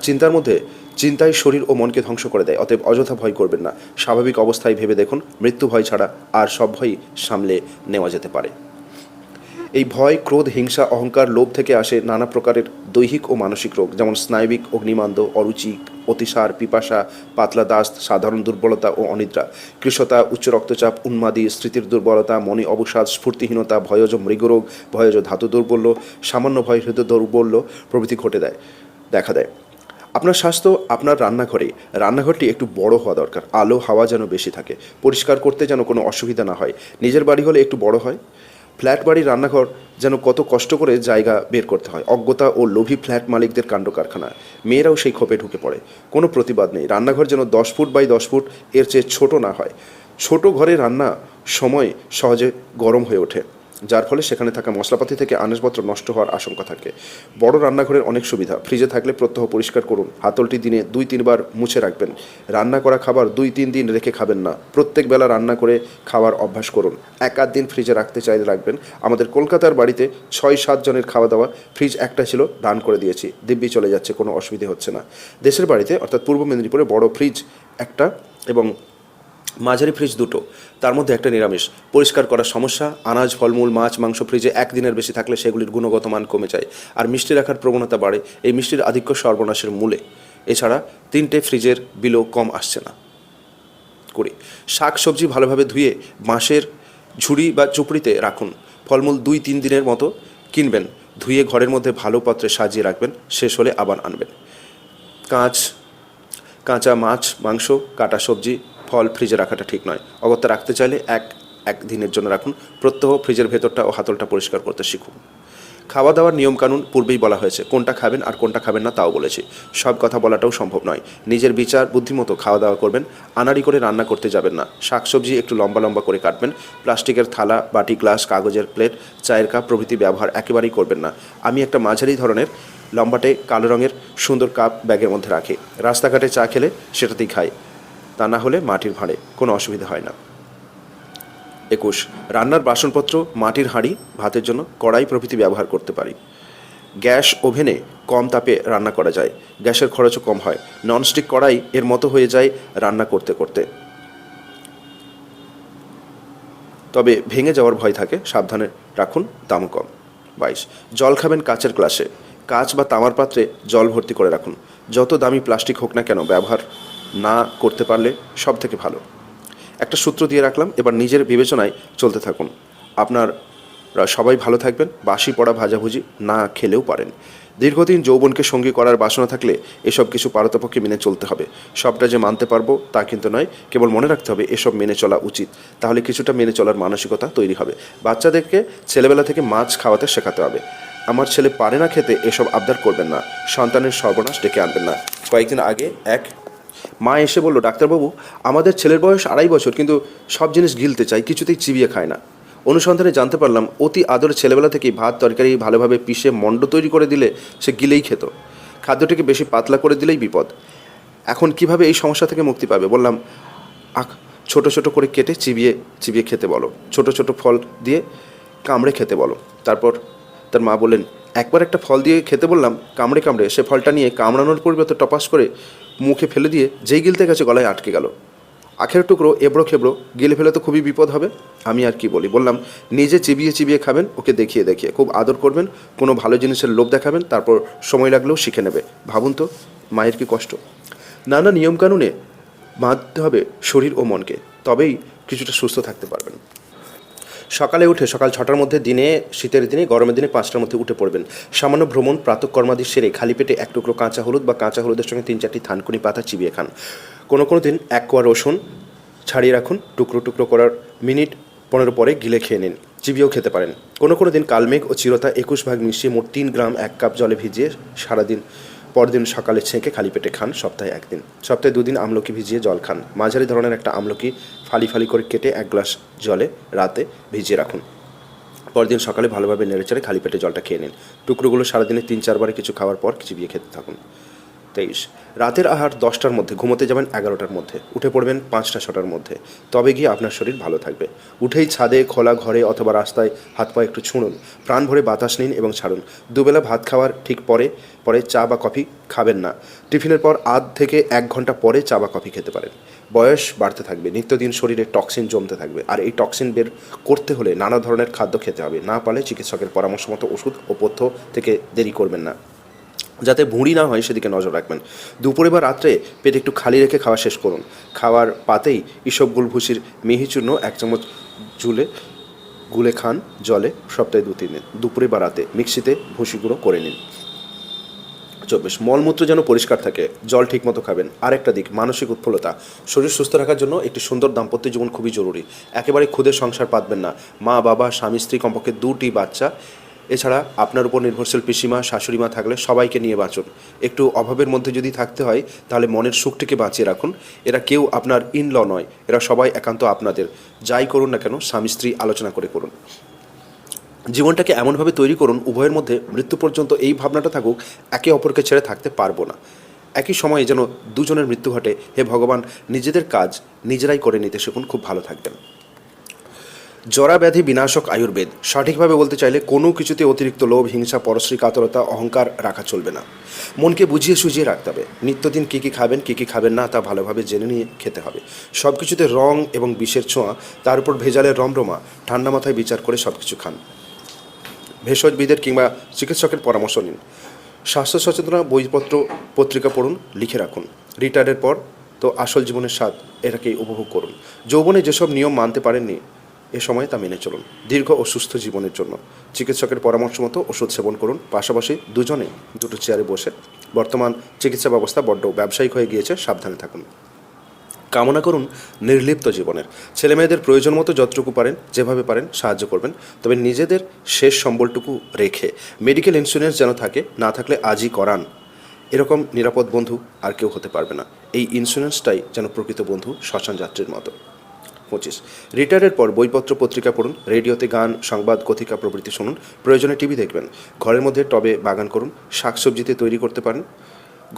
চিন্তার মধ্যে চিন্তায় শরীর ও মনকে ধ্বংস করে দেয়। অতএব অযথা ভয় করবেন না। স্বাভাবিক অবস্থায় ভেবে দেখুন, মৃত্যু ভয় ছাড়া আর সব ভয়ই সামলে নেওয়া যেতে পারে। এই ভয়, ক্রোধ, হিংসা, অহংকার, লোভ থেকে আসে নানা প্রকারের দৈহিক ও মানসিক রোগ, যেমন স্নায়বিক অগ্নিমান্দ, অরুচি, অতিসার, পিপাসা, পাতলা দাস্ত, সাধারণ দুর্বলতা ও অনিদ্রা, কৃশতা, উচ্চ রক্তচাপ, উন্মাদি, স্মৃতির দুর্বলতা, মনে অবসাদ, স্ফূর্তিহীনতা, ভয়জ মৃগরোগ, ভয়জ ধাতু দুর্বল্য, সামান্য ভয় হৃদয় দুর্বল্য প্রভৃতি দেখা দেয়। আপনার স্বাস্থ্য আপনার রান্নাঘরটি একটু বড় হওয়া দরকার। আলো হাওয়া যেন বেশি থাকে, পরিষ্কার করতে যেন কোনো অসুবিধা না হয়। নিজের বাড়ি হলে একটু বড় হয়। ফ্ল্যাট বাড়ির রান্নাঘর যেন কত কষ্ট করে জায়গা বের করতে হয়। অজ্ঞতা ও লোভী ফ্ল্যাট মালিকদের কাণ্ড কারখানা। মেয়েরাও সেই ক্ষোভে ঢুকে পড়ে। কোনো প্রতিবাদ নেই। রান্নাঘর যেন 10 ফুট বাই 10 ফুট, এর চেয়ে ছোট না হয়। ছোট ঘরে রান্না সময় সহজে গরম হয়ে ওঠে, যার ফলে সেখানে থাকা মশলাপাতি থেকে আনাজপত্র নষ্ট হওয়ার আশঙ্কা থাকে। বড় রান্নাঘরের অনেক সুবিধা। ফ্রিজে থাকলে প্রত্যহ পরিষ্কার করুন। হাতলটি দিনে 2-3 বার মুছে রাখবেন। রান্না করা খাবার 2-3 দিন রেখে খাবেন না। প্রত্যেক বেলা রান্না করে খাওয়ার অভ্যাস করুন। 1-8 দিন ফ্রিজে রাখতে চাইলে রাখবেন। আমাদের কলকাতার বাড়িতে 6-7 জনের খাওয়া দাওয়া, ফ্রিজ একটা ছিল, দান করে দিয়েছি, দিব্যি চলে যাচ্ছে, কোনো অসুবিধে হচ্ছে না। দেশের বাড়িতে অর্থাৎ পূর্ব মেদিনীপুরে বড় ফ্রিজ একটা এবং মাঝারি ফ্রিজ দুটো, তার মধ্যে একটা নিরামিষ। পরিষ্কার করার সমস্যা। আনাজ, ফলমূল, মাছ, মাংস ফ্রিজে 1 দিনের বেশি থাকলে সেগুলির গুণগত মান কমে যায়, আর মিষ্টি রাখার প্রবণতা বাড়ে। এই মিষ্টির আধিক্য সর্বনাশের মূলে। এছাড়া 3টে ফ্রিজের বিলও কম আসছে না। শাক সবজি ভালোভাবে ধুয়ে বাঁশের ঝুড়ি বা চুপড়িতে রাখুন। ফলমূল 2-3 দিনের মতো কিনবেন, ধুয়ে ঘরের মধ্যে ভালো পাত্রে সাজিয়ে রাখবেন, শেষ হলে আবার আনবেন। কাঁচা মাছ, মাংস, কাটা সবজি, ফল ফ্রিজে রাখাটা ঠিক নয়। অগত্যা রাখতে চাইলে এক দিনের জন্য রাখুন। প্রত্যহ ফ্রিজের ভেতরটা ও হাতলটা পরিষ্কার করতে শিখুন। খাওয়া দাওয়ার নিয়মকানুন পূর্বেই বলা হয়েছে। কোনটা খাবেন আর কোনটা খাবেন না তাও বলেছি। সব কথা বলাটাও সম্ভব নয়। নিজের বিচার বুদ্ধিমতো খাওয়া দাওয়া করবেন। আনাড়ি করে রান্না করতে যাবেন না। শাকসবজি একটু লম্বা লম্বা করে কাটবেন। প্লাস্টিকের থালা, বাটি, গ্লাস, কাগজের প্লেট, চায়ের কাপ প্রভৃতি ব্যবহার একেবারেই করবেন না। আমি একটা মাঝারি ধরনের লম্বাটে কালো রঙের সুন্দর কাপ ব্যাগের মধ্যে রাখি। রাস্তাঘাটে চা খেলে সেটাতেই খাই, তা না হলে মাটির ভাঁড়ে, কোনো অসুবিধা হয় না। 21. রান্নার বাসনপত্র, মাটির হাঁড়ি, ভাতের জন্য কড়াই প্রভৃতি ব্যবহার করতে পারি। গ্যাস ওভেনে কম তাপে রান্না করা যায়, গ্যাসের খরচও কম হয়। ননস্টিক কড়াই এর মতো হয়ে যায় রান্না করতে করতে, তবে ভেঙে যাওয়ার ভয় থাকে, সাবধানে রাখুন, দামও কম। 22. জল খাবেন কাচের গ্লাসে। কাচ বা তামার পাত্রে জল ভর্তি করে রাখুন। যত দামি প্লাস্টিক হোক না কেন, ব্যবহার না করতে পারলে সব থেকে ভালো। একটা সূত্র দিয়ে রাখলাম, এবার নিজের বিবেচনায় চলতে থাকুন। আপনারা সবাই ভালো থাকবেন। বাসি পড়া ভাজাভুজি না খেলেও পারেন। দীর্ঘদিন যৌবনকে সঙ্গী করার বাসনা থাকলে এসব কিছু পারতপক্ষে মেনে চলতে হবে। সবটা যে মানতে পারবো তা কিন্তু নয়, কেবল মনে রাখতে হবে এসব মেনে চলা উচিত। তাহলে কিছুটা মেনে চলার মানসিকতা তৈরি হবে। বাচ্চাদেরকে ছেলেবেলা থেকে মাছ খাওয়াতে শেখাতে হবে। আমার ছেলে পারে না খেতে, এসব আবদার করবেন না। সন্তানের সর্বনাশ ডেকে আনবেন না। কয়েকদিন আগে এক মা এসে বলল, ডাক্তারবাবু, আমাদের ছেলের বয়স 2.5 বছর, কিন্তু সব জিনিস গিলতে চায়, কিছুতেই চিবিয়ে খায় না। অনুসন্ধানে জানতে পারলাম অতি আদরে ছেলেবেলা থেকেই ভাত তরকারি ভালোভাবে পিষে মণ্ড তৈরি করে দিলে সে গিলেই খেত। খাদ্যটিকে বেশি পাতলা করে দিলেই বিপদ। এখন কিভাবে এই সমস্যা থেকে মুক্তি পাবে? বললাম, ছোট ছোট করে কেটে চিবিয়ে চিবিয়ে খেতে বলো, ছোট ছোট ফল দিয়ে কামড়ে খেতে বলো। তারপর তার মা বললেন, একবার একটা ফল দিয়ে খেতে বললাম, কামড়ে কামড়ে সে ফলটা নিয়ে কামড়ানোর পরিবর্তে টপাস করে মুখে ফেলে দিয়ে যেই গিলতে গেছে গলায় আটকে গেল। আখের টুকরো এবড়ো খেবড়ো গিলে ফেলে তো খুবই বিপদ হবে। আমি আর কি বলি। বললাম, নিজে চিবিয়ে চিবিয়ে খাবেন, ওকে দেখিয়ে দেখিয়ে খুব আদর করবেন, কোনো ভালো জিনিসের লোভ দেখাবেন, তারপর সময় লাগলেও শিখে নেবে। ভাবুন তো মায়ের কি কষ্ট। নানা নিয়মকানুনে বাঁধতে হবে শরীর ও মনকে, তবেই কিছুটা সুস্থ থাকতে পারবেন। সকালে উঠে সকাল 6টার মধ্যে, দিনে শীতের দিনে, গরমের দিনে 5টার মধ্যে উঠে পড়বেন। সামান্য ভ্রমণ, প্রাতঃকর্মাদি সেরে খালি পেটে 1 টুকরো কাঁচা হলুদ বা কাঁচা হলুদের সঙ্গে 3-4টি থানকুনি পাতা চিবিয়ে খান। কোনো দিন 1 কোয়া রসুন ছাড়িয়ে রাখুন, টুকরো টুকরো করার মিনিট 15 পরে গিলে খেয়ে নিন। চিবিয়েও খেতে পারেন। কোনো দিন কালমেঘ ও চিরতা 21 ভাগ মিশিয়ে মোট 3 গ্রাম 1 কাপ জলে ভিজিয়ে সারাদিন, পরদিন সকালে ছেঁকে খালি পেটে খান। সপ্তাহে 1 দিন। সপ্তাহে 2 দিন আমলকি ভিজিয়ে জল খান। মাঝারি ধরনের একটা আমলকি ফালি ফালি করে কেটে 1 গ্লাস জলে রাতে ভিজিয়ে রাখুন। পরদিন সকালে ভালোভাবে নেড়েচেড়ে খালি পেটে জলটা খেয়ে নিন। টুকরোগুলো সারাদিনে 3-4 বারে কিছু খাওয়ার পর চিবিয়ে খেতে থাকুন। 23, রাতের আহার 10টার মধ্যে, ঘুমোতে যাবেন 11টার মধ্যে, উঠে পড়বেন 5টা 6টার মধ্যে, তবে গিয়ে আপনার শরীর ভালো থাকবে। উঠেই ছাদে, খোলা ঘরে অথবা রাস্তায় হাত পা একটু ছুঁড়ুন, প্রাণ ভরে বাতাস নিন এবং ছাড়ুন। দুবেলা ভাত খাওয়ার ঠিক পরে পরে চা বা কফি খাবেন না। টিফিনের পর আধ থেকে 1 ঘন্টা পরে চা বা কফি খেতে পারেন। বয়স বাড়তে থাকবে, নিত্যদিন শরীরে টক্সিন জমতে থাকবে, আর এই টক্সিন বের করতে হলে নানা ধরনের খাদ্য খেতে হবে। না পারলে চিকিৎসকের পরামর্শ মতো ওষুধ ও পথ্য থেকে দেরি করবেন না, যাতে ভুঁড়ি না হয় সেদিকে নজর রাখবেন। দুপুরে বা রাত্রে পেট একটু খালি রেখে খাওয়া শেষ করুন। খাওয়ার পাতেই ইসবগুল ভুসির মিহি চূর্ণ 1 চামচ গুলে খান জলে, সপ্তাহে 2-3 দিন। দুপুরে বা রাতে মিক্সিতে ভুসি গুঁড়ো করে নিন। 24, মলমূত্র যেন পরিষ্কার থাকে, জল ঠিকমতো খাবেন। আরেকটা দিক, মানসিক উৎফুল্লতা। শরীর সুস্থ রাখার জন্য একটি সুন্দর দাম্পত্য জীবন খুবই জরুরি। একেবারে ক্ষুদে সংসার পাতবেন না। মা বাবা, স্বামী স্ত্রী, কমপক্ষে 2টি বাচ্চা, এছাড়া আপনার উপর নির্ভরশীল পিসিমা শাশুড়ি মা থাকলে সবাইকে নিয়ে বাঁচুন। একটু অভাবের মধ্যে যদি থাকতে হয় তাহলে মনের সুখটিকে বাঁচিয়ে রাখুন। এরা কেউ আপনার ইন-ল নয়, এরা সবাই একান্ত আপনাদের। যাই করুন না কেন স্বামী স্ত্রী আলোচনা করে করুন। জীবনটাকে এমনভাবে তৈরি করুন উভয়ের মধ্যে মৃত্যু পর্যন্ত এই ভাবনাটা থাকুক, একে অপরকে ছেড়ে থাকতে পারবো না। একই সময়ে যেন দুজনের মৃত্যু ঘটে। হে ভগবান, নিজেদের কাজ নিজেরাই করে নিতে শিখুন, খুব ভালো থাকবেন। জরা ব্যাধি বিনাশক আয়ুর্বেদ। সঠিকভাবে বলতে চাইলে কোনো কিছুতে অতিরিক্ত লোভ, হিংসা, পরশ্রী, কাতরতা, অহংকার রাখা চলবে না। মনকে বুঝিয়ে সুঝিয়ে রাখতে হবে। নিত্যদিন কী কী খাবেন, কী কী খাবেন না তা ভালোভাবে জেনে নিয়ে খেতে হবে। সব কিছুতে রং এবং বিষের ছোঁয়া, তার উপর ভেজালের রমরমা, ঠান্ডা মাথায় বিচার করে সব কিছু খান। ভেষজবিদের কিংবা চিকিৎসকের পরামর্শ নিন। স্বাস্থ্য সচেতনতা বইপত্র পত্রিকা পড়ুন, লিখে রাখুন। রিটায়ারের পর তো আসল জীবনের স্বাদ, এটাকেই উপভোগ করুন। যৌবনে যেসব নিয়ম মানতে পারেননি এ সময় তা মেনে চলুন। দীর্ঘ ও সুস্থ জীবনের জন্য চিকিৎসকের পরামর্শ মতো ওষুধ সেবন করুন। পাশাপাশি দুজনে দুটো চেয়ারে বসে। বর্তমান চিকিৎসা ব্যবস্থা বড্ড ব্যবসায়িক হয়ে গিয়েছে, সাবধানে থাকুন। কামনা করুন নির্লিপ্ত জীবনের। ছেলেমেয়েদের প্রয়োজন মতো যতটুকু পারেন, যেভাবে পারেন সাহায্য করবেন, তবে নিজেদের শেষ সম্বলটুকু রেখে। মেডিকেল ইন্স্যুরেন্স যেন থাকে, না থাকলে আজই করান। এরকম নিরাপদ বন্ধু আর কেউ হতে পারবে না। এই ইন্স্যুরেন্সটাই যেন প্রকৃত বন্ধু, শ্মশান যাত্রীর মতো। 25, রিটায়ারের পর বইপত্র পত্রিকা পড়ুন, রেডিওতে গান, সংবাদ, কথিকা প্রভৃতি শুনুন। প্রয়োজনে টিভি দেখবেন। ঘরের মধ্যে টবে বাগান করুন, শাকসবজিতে তৈরি করতে পারেন।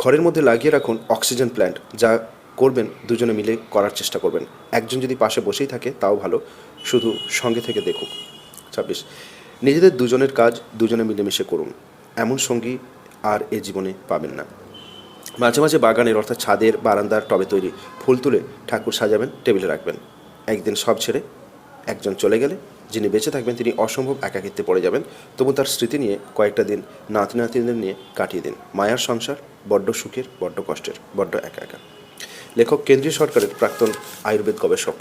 ঘরের মধ্যে লাগিয়ে রাখুন অক্সিজেন প্ল্যান্ট। যা করবেন দুজনে মিলে করার চেষ্টা করবেন। একজন যদি পাশে বসেই থাকে তাও ভালো, শুধু সঙ্গে থেকে দেখুক। 26, নিজেদের দুজনের কাজ দুজনে মিলেমিশে করুন। এমন সঙ্গী আর এ জীবনে পাবেন না। মাঝে মাঝে বাগানের, অর্থাৎ ছাদের, বারান্দার টবে তৈরি ফুল তুলে ঠাকুর সাজাবেন, টেবিলে রাখবেন। একদিন সব ছেড়ে একজন চলে গেলে যিনি বেঁচে থাকবেন তিনি অসম্ভব একাকিত্বে পড়ে যাবেন। তবু তার স্মৃতি নিয়ে কয়েকটা দিন নাতি নাতিদের নিয়ে কাটিয়ে দিন। মায়ার সংসার বড্ড সুখের, বড্ড কষ্টের, বড্ড একা একা। লেখক কেন্দ্রীয় সরকারের প্রাক্তন আয়ুর্বেদ গবেষক।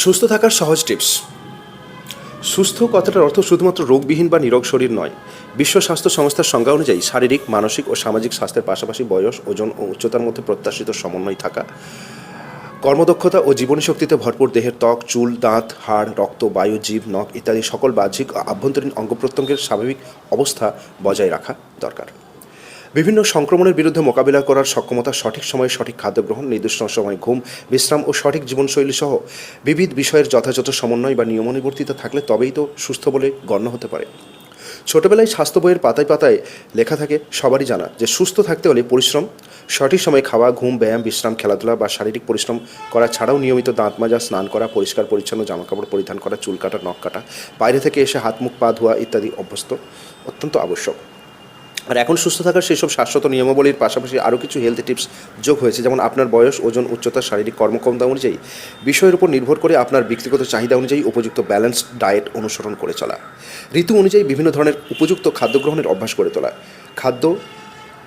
সুস্থ থাকার সহজ টিপস। সুস্থ কথাটার অর্থ শুধুমাত্র রোগবিহীন বা নিরোগ শরীর নয়। বিশ্ব স্বাস্থ্য সংস্থার সংজ্ঞা অনুযায়ী শারীরিক, মানসিক ও সামাজিক স্বাস্থ্যের পাশাপাশি বয়স, ওজন ও উচ্চতার মধ্যে প্রত্যাশিত সমন্বয় থাকা, কর্মদক্ষতা ও জীবনীশক্তিতে ভরপুর দেহের ত্বক, চুল, দাঁত, হাড়, রক্ত, বায়ু, জীব, নখ ইত্যাদি সকল বাহ্যিক ও আভ্যন্তরীণ অঙ্গপ্রত্যঙ্গের স্বাভাবিক অবস্থা বজায় রাখা দরকার। বিভিন্ন সংক্রমণের বিরুদ্ধে মোকাবিলা করার সক্ষমতা, সঠিক সময়ে সঠিক খাদ্য গ্রহণ, নির্দিষ্ট সময় ঘুম, বিশ্রাম ও সঠিক জীবনশৈলী সহ বিবিধ বিষয়ের যথাযথ সমন্বয় বা নিয়মানুবর্তিতা থাকলে তবেই তো সুস্থ বলে গণ্য হতে পারে। ছোটবেলায় স্বাস্থ্য বইয়ের পাতায় পাতায় লেখা থাকে, সবারই জানা যে সুস্থ থাকতে হলে পরিশ্রম, সঠিক সময়ে খাওয়া, ঘুম, ব্যায়াম, বিশ্রাম, খেলাধুলা বা শারীরিক পরিশ্রম করা ছাড়াও নিয়মিত দাঁত মাজা, স্নান করা, পরিষ্কার পরিচ্ছন্ন জামাকাপড় পরিধান করা, চুল কাটা, নখ কাটা, বাইরে থেকে এসে হাত মুখ পা ধোয়া ইত্যাদি অভ্যস্ত অত্যন্ত আবশ্যক। আর এখন সুস্থ থাকার সেই সব শাশ্বত নিয়মাবলীর পাশাপাশি আরও কিছু হেলথ টিপস যোগ হয়েছে, যেমন আপনার বয়স, ওজন, উচ্চতা, শারীরিক কর্মক্ষমতা অনুযায়ী, বিষয়ের উপর নির্ভর করে আপনার ব্যক্তিগত চাহিদা অনুযায়ী উপযুক্ত ব্যালেন্সড ডায়েট অনুসরণ করে চলা, ঋতু অনুযায়ী বিভিন্ন ধরনের উপযুক্ত খাদ্য গ্রহণের অভ্যাস করে তোলা, খাদ্য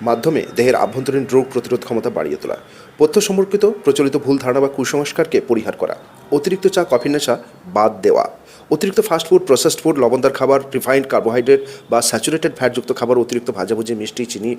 মাধ্যমে দেহের আভ্যন্তরীণ রোগ প্রতিরোধ ক্ষমতা বাড়িয়ে তোলা, পথ্য সম্পর্কিত প্রচলিত ভুল ধারণা বা কুসংস্কারকে পরিহার করা, অতিরিক্ত চা, কফি নেশা বাদ দেওয়া, অতিরিক্ত ফাস্টফুড, প্রসেসড ফুড, লবণদার খাবার, রিফাইন্ড কার্বোহাইড্রেট বা স্যাচুরেটেড ফ্যাটযুক্ত খাবার, অতিরিক্ত ভাজাভুজি, মিষ্টি, চিনি,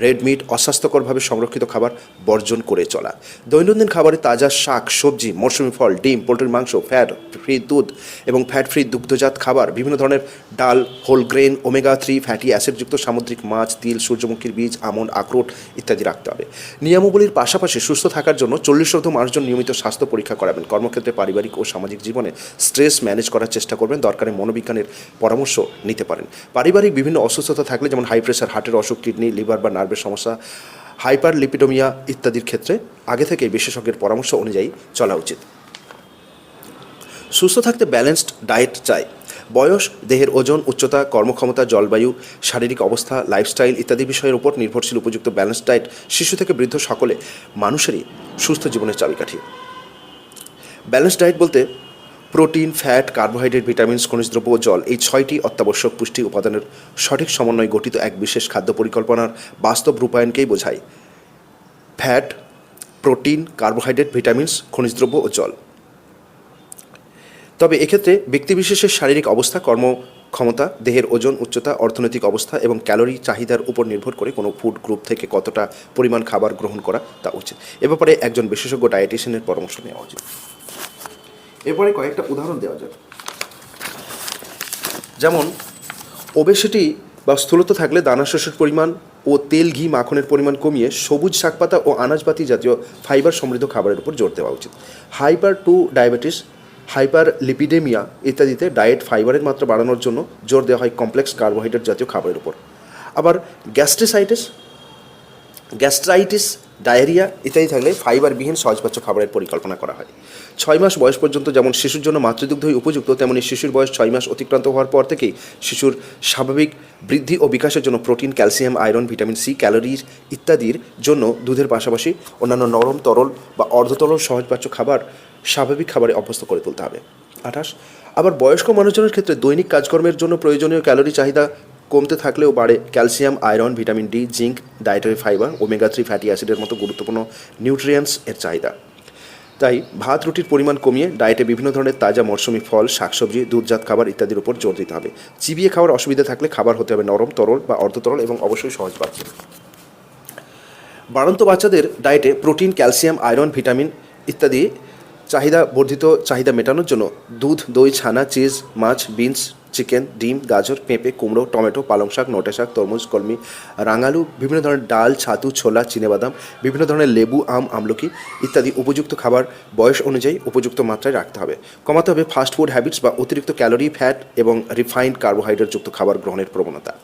রেড মিট, অস্বাস্থ্যকরভাবে সংরক্ষিত খাবার বর্জন করে চলা, দৈনন্দিন খাবারে তাজা শাক, সবজি, মৌসুমি ফল, ডিম, পোলট্রির মাংস, ফ্যাট ফ্রি দুধ এবং ফ্যাট ফ্রি দুগ্ধজাত খাবার, বিভিন্ন ধরনের ডাল, হোল গ্রেন, ওমেগা-3 ফ্যাটি অ্যাসিডযুক্ত সামুদ্রিক মাছ, তিল, সূর্যমুখীর বীজ, আমন্ড, আখরোট ইত্যাদি রাখতে হবে। নিয়মাবলীর পাশাপাশি সুস্থ থাকার জন্য 40 মানুষজন নিয়মিত স্বাস্থ্য পরীক্ষা করাবেন। কর্মক্ষেত্রে, পারিবারিক ও সামাজিক জীবনে স্ট্রেস ম্যানেজ করার চেষ্টা চেষ্টা করবেন। দরকারে মনোবিজ্ঞানের পরামর্শ নিতে পারেন। পারিবারিক বিভিন্ন অসুস্থতা থাকলে, যেমন হাই প্রেশার, হার্টের অসুখ, কিডনি, লিভার বা নার্ভের সমস্যা, হাইপার লিপিডোমিয়া ইত্যাদির ক্ষেত্রে আগে থেকে বিশেষজ্ঞের পরামর্শ অনুযায়ী চলা উচিত। সুস্থ থাকতে ব্যালেন্সড ডায়েট চাই। বয়স, দেহের ওজন, উচ্চতা, কর্মক্ষমতা, জলবায়ু, শারীরিক অবস্থা, লাইফস্টাইল ইত্যাদি বিষয়ের উপর নির্ভরশীল উপযুক্ত ব্যালেন্সড ডায়েট শিশু থেকে বৃদ্ধ সকলে মানুষেরই সুস্থ জীবনের চাবিকাঠি। ব্যালেন্সড ডায়েট বলতে প্রোটিন, ফ্যাট, কার্বোহাইড্রেট, ভিটামিনস, খনিজ দ্রব্য ও জল, এই 6টি অত্যাবশ্যক পুষ্টি উপাদানের সঠিক সমন্বয়ে গঠিত এক বিশেষ খাদ্য পরিকল্পনার বাস্তব রূপায়ণকেই বোঝায়। ফ্যাট, প্রোটিন, কার্বোহাইড্রেট, ভিটামিনস, খনিজ দ্রব্য ও জল। তবে এক্ষেত্রে ব্যক্তিবিশেষের শারীরিক অবস্থা, কর্মক্ষমতা, দেহের ওজন, উচ্চতা, অর্থনৈতিক অবস্থা এবং ক্যালোরি চাহিদার উপর নির্ভর করে কোনো ফুড গ্রুপ থেকে কতটা পরিমাণ খাবার গ্রহণ করা তা উচিত। এ ব্যাপারে একজন বিশেষজ্ঞ ডায়েটিশিয়ানের পরামর্শ নেওয়া উচিত। এরপরে কয়েকটা উদাহরণ দেওয়া যাক। যেমন ওবেসিটি বা স্থূলতা থাকলে দানাশস্যের পরিমাণ ও তেল, ঘি, মাখনের পরিমাণ কমিয়ে সবুজ শাকপাতা ও আনাজপাতি জাতীয় ফাইবার সমৃদ্ধ খাবারের উপর জোর দেওয়া উচিত। হাইপার টু ডায়াবেটিস, হাইপার লিপিডেমিয়া ইত্যাদিতে ডায়েট ফাইবারের মাত্রা বাড়ানোর জন্য জোর দেওয়া হয় কমপ্লেক্স কার্বোহাইড্রেট জাতীয় খাবারের উপর। আবার গ্যাস্ট্রাইটিস, ডায়রিয়া ইত্যাদি থাকলে ফাইবারবিহীন সহজপাচ্য খাবারের পরিকল্পনা করা হয়। 6 মাস বয়স পর্যন্ত যেমন শিশুর জন্য মাতৃদুগ্ধই উপযুক্ত, তেমনি শিশুর বয়স 6 মাস অতিক্রান্ত হওয়ার পর থেকেই শিশুর স্বাভাবিক বৃদ্ধি ও বিকাশের জন্য protein, calcium, iron, vitamin C, calorie ইত্যাদির জন্য দুধের পাশাপাশি অন্যান্য নরম, তরল বা অর্ধতরল সহজপাচ্য খাবার স্বাভাবিক খাবারে অভ্যস্ত করে তুলতে হবে। 28, আবার বয়স্ক মানুষজনের ক্ষেত্রে দৈনিক কাজকর্মের জন্য প্রয়োজনীয় ক্যালোরি চাহিদা কমতে থাকলেও বাড়ে calcium, iron, vitamin D, zinc, dietary fibre, omega 3 fatty অ্যাসিডের মতো গুরুত্বপূর্ণ নিউট্রিয়েন্টস এর চাহিদা। তাই ভাত রুটির পরিমাণ কমিয়ে ডায়েটে বিভিন্ন ধরনের তাজা মরশুমি ফল, শাকসবজি, দুধজাত খাবার ইত্যাদির উপর জোর দিতে হবে। চিবিয়ে খাওয়ার অসুবিধা থাকলে খাবার হতে হবে নরম, তরল বা অর্ধতরল এবং অবশ্যই সহজপাচ্য। বাড়ন্ত বাচ্চাদের ডায়েটে প্রোটিন, ক্যালসিয়াম, আয়রন, ভিটামিন ইত্যাদি বর্ধিত চাহিদা মেটানোর জন্য দুধ, দই, ছানা, চিজ, মাছ, বিনস, চিকেন, ডিম, গাজর, পেঁপে, কুমড়ো, টমেটো, পালং শাক, নোটে শাক, তরমুজ, কলমি, রাঙালু, বিভিন্ন ধরনের ডাল, ছাতু, ছোলা, চিনেবাদাম, বিভিন্ন ধরনের লেবু, আম, আমলকি ইত্যাদি উপযুক্ত খাবার বয়স অনুযায়ী উপযুক্ত মাত্রায় রাখতে হবে। কমাতে হবে ফাস্ট ফুড হ্যাবিটস বা অতিরিক্ত ক্যালোরি, ফ্যাট এবং রিফাইন্ড কার্বোহাইড্রেটযুক্ত খাবার গ্রহণের প্রবণতা।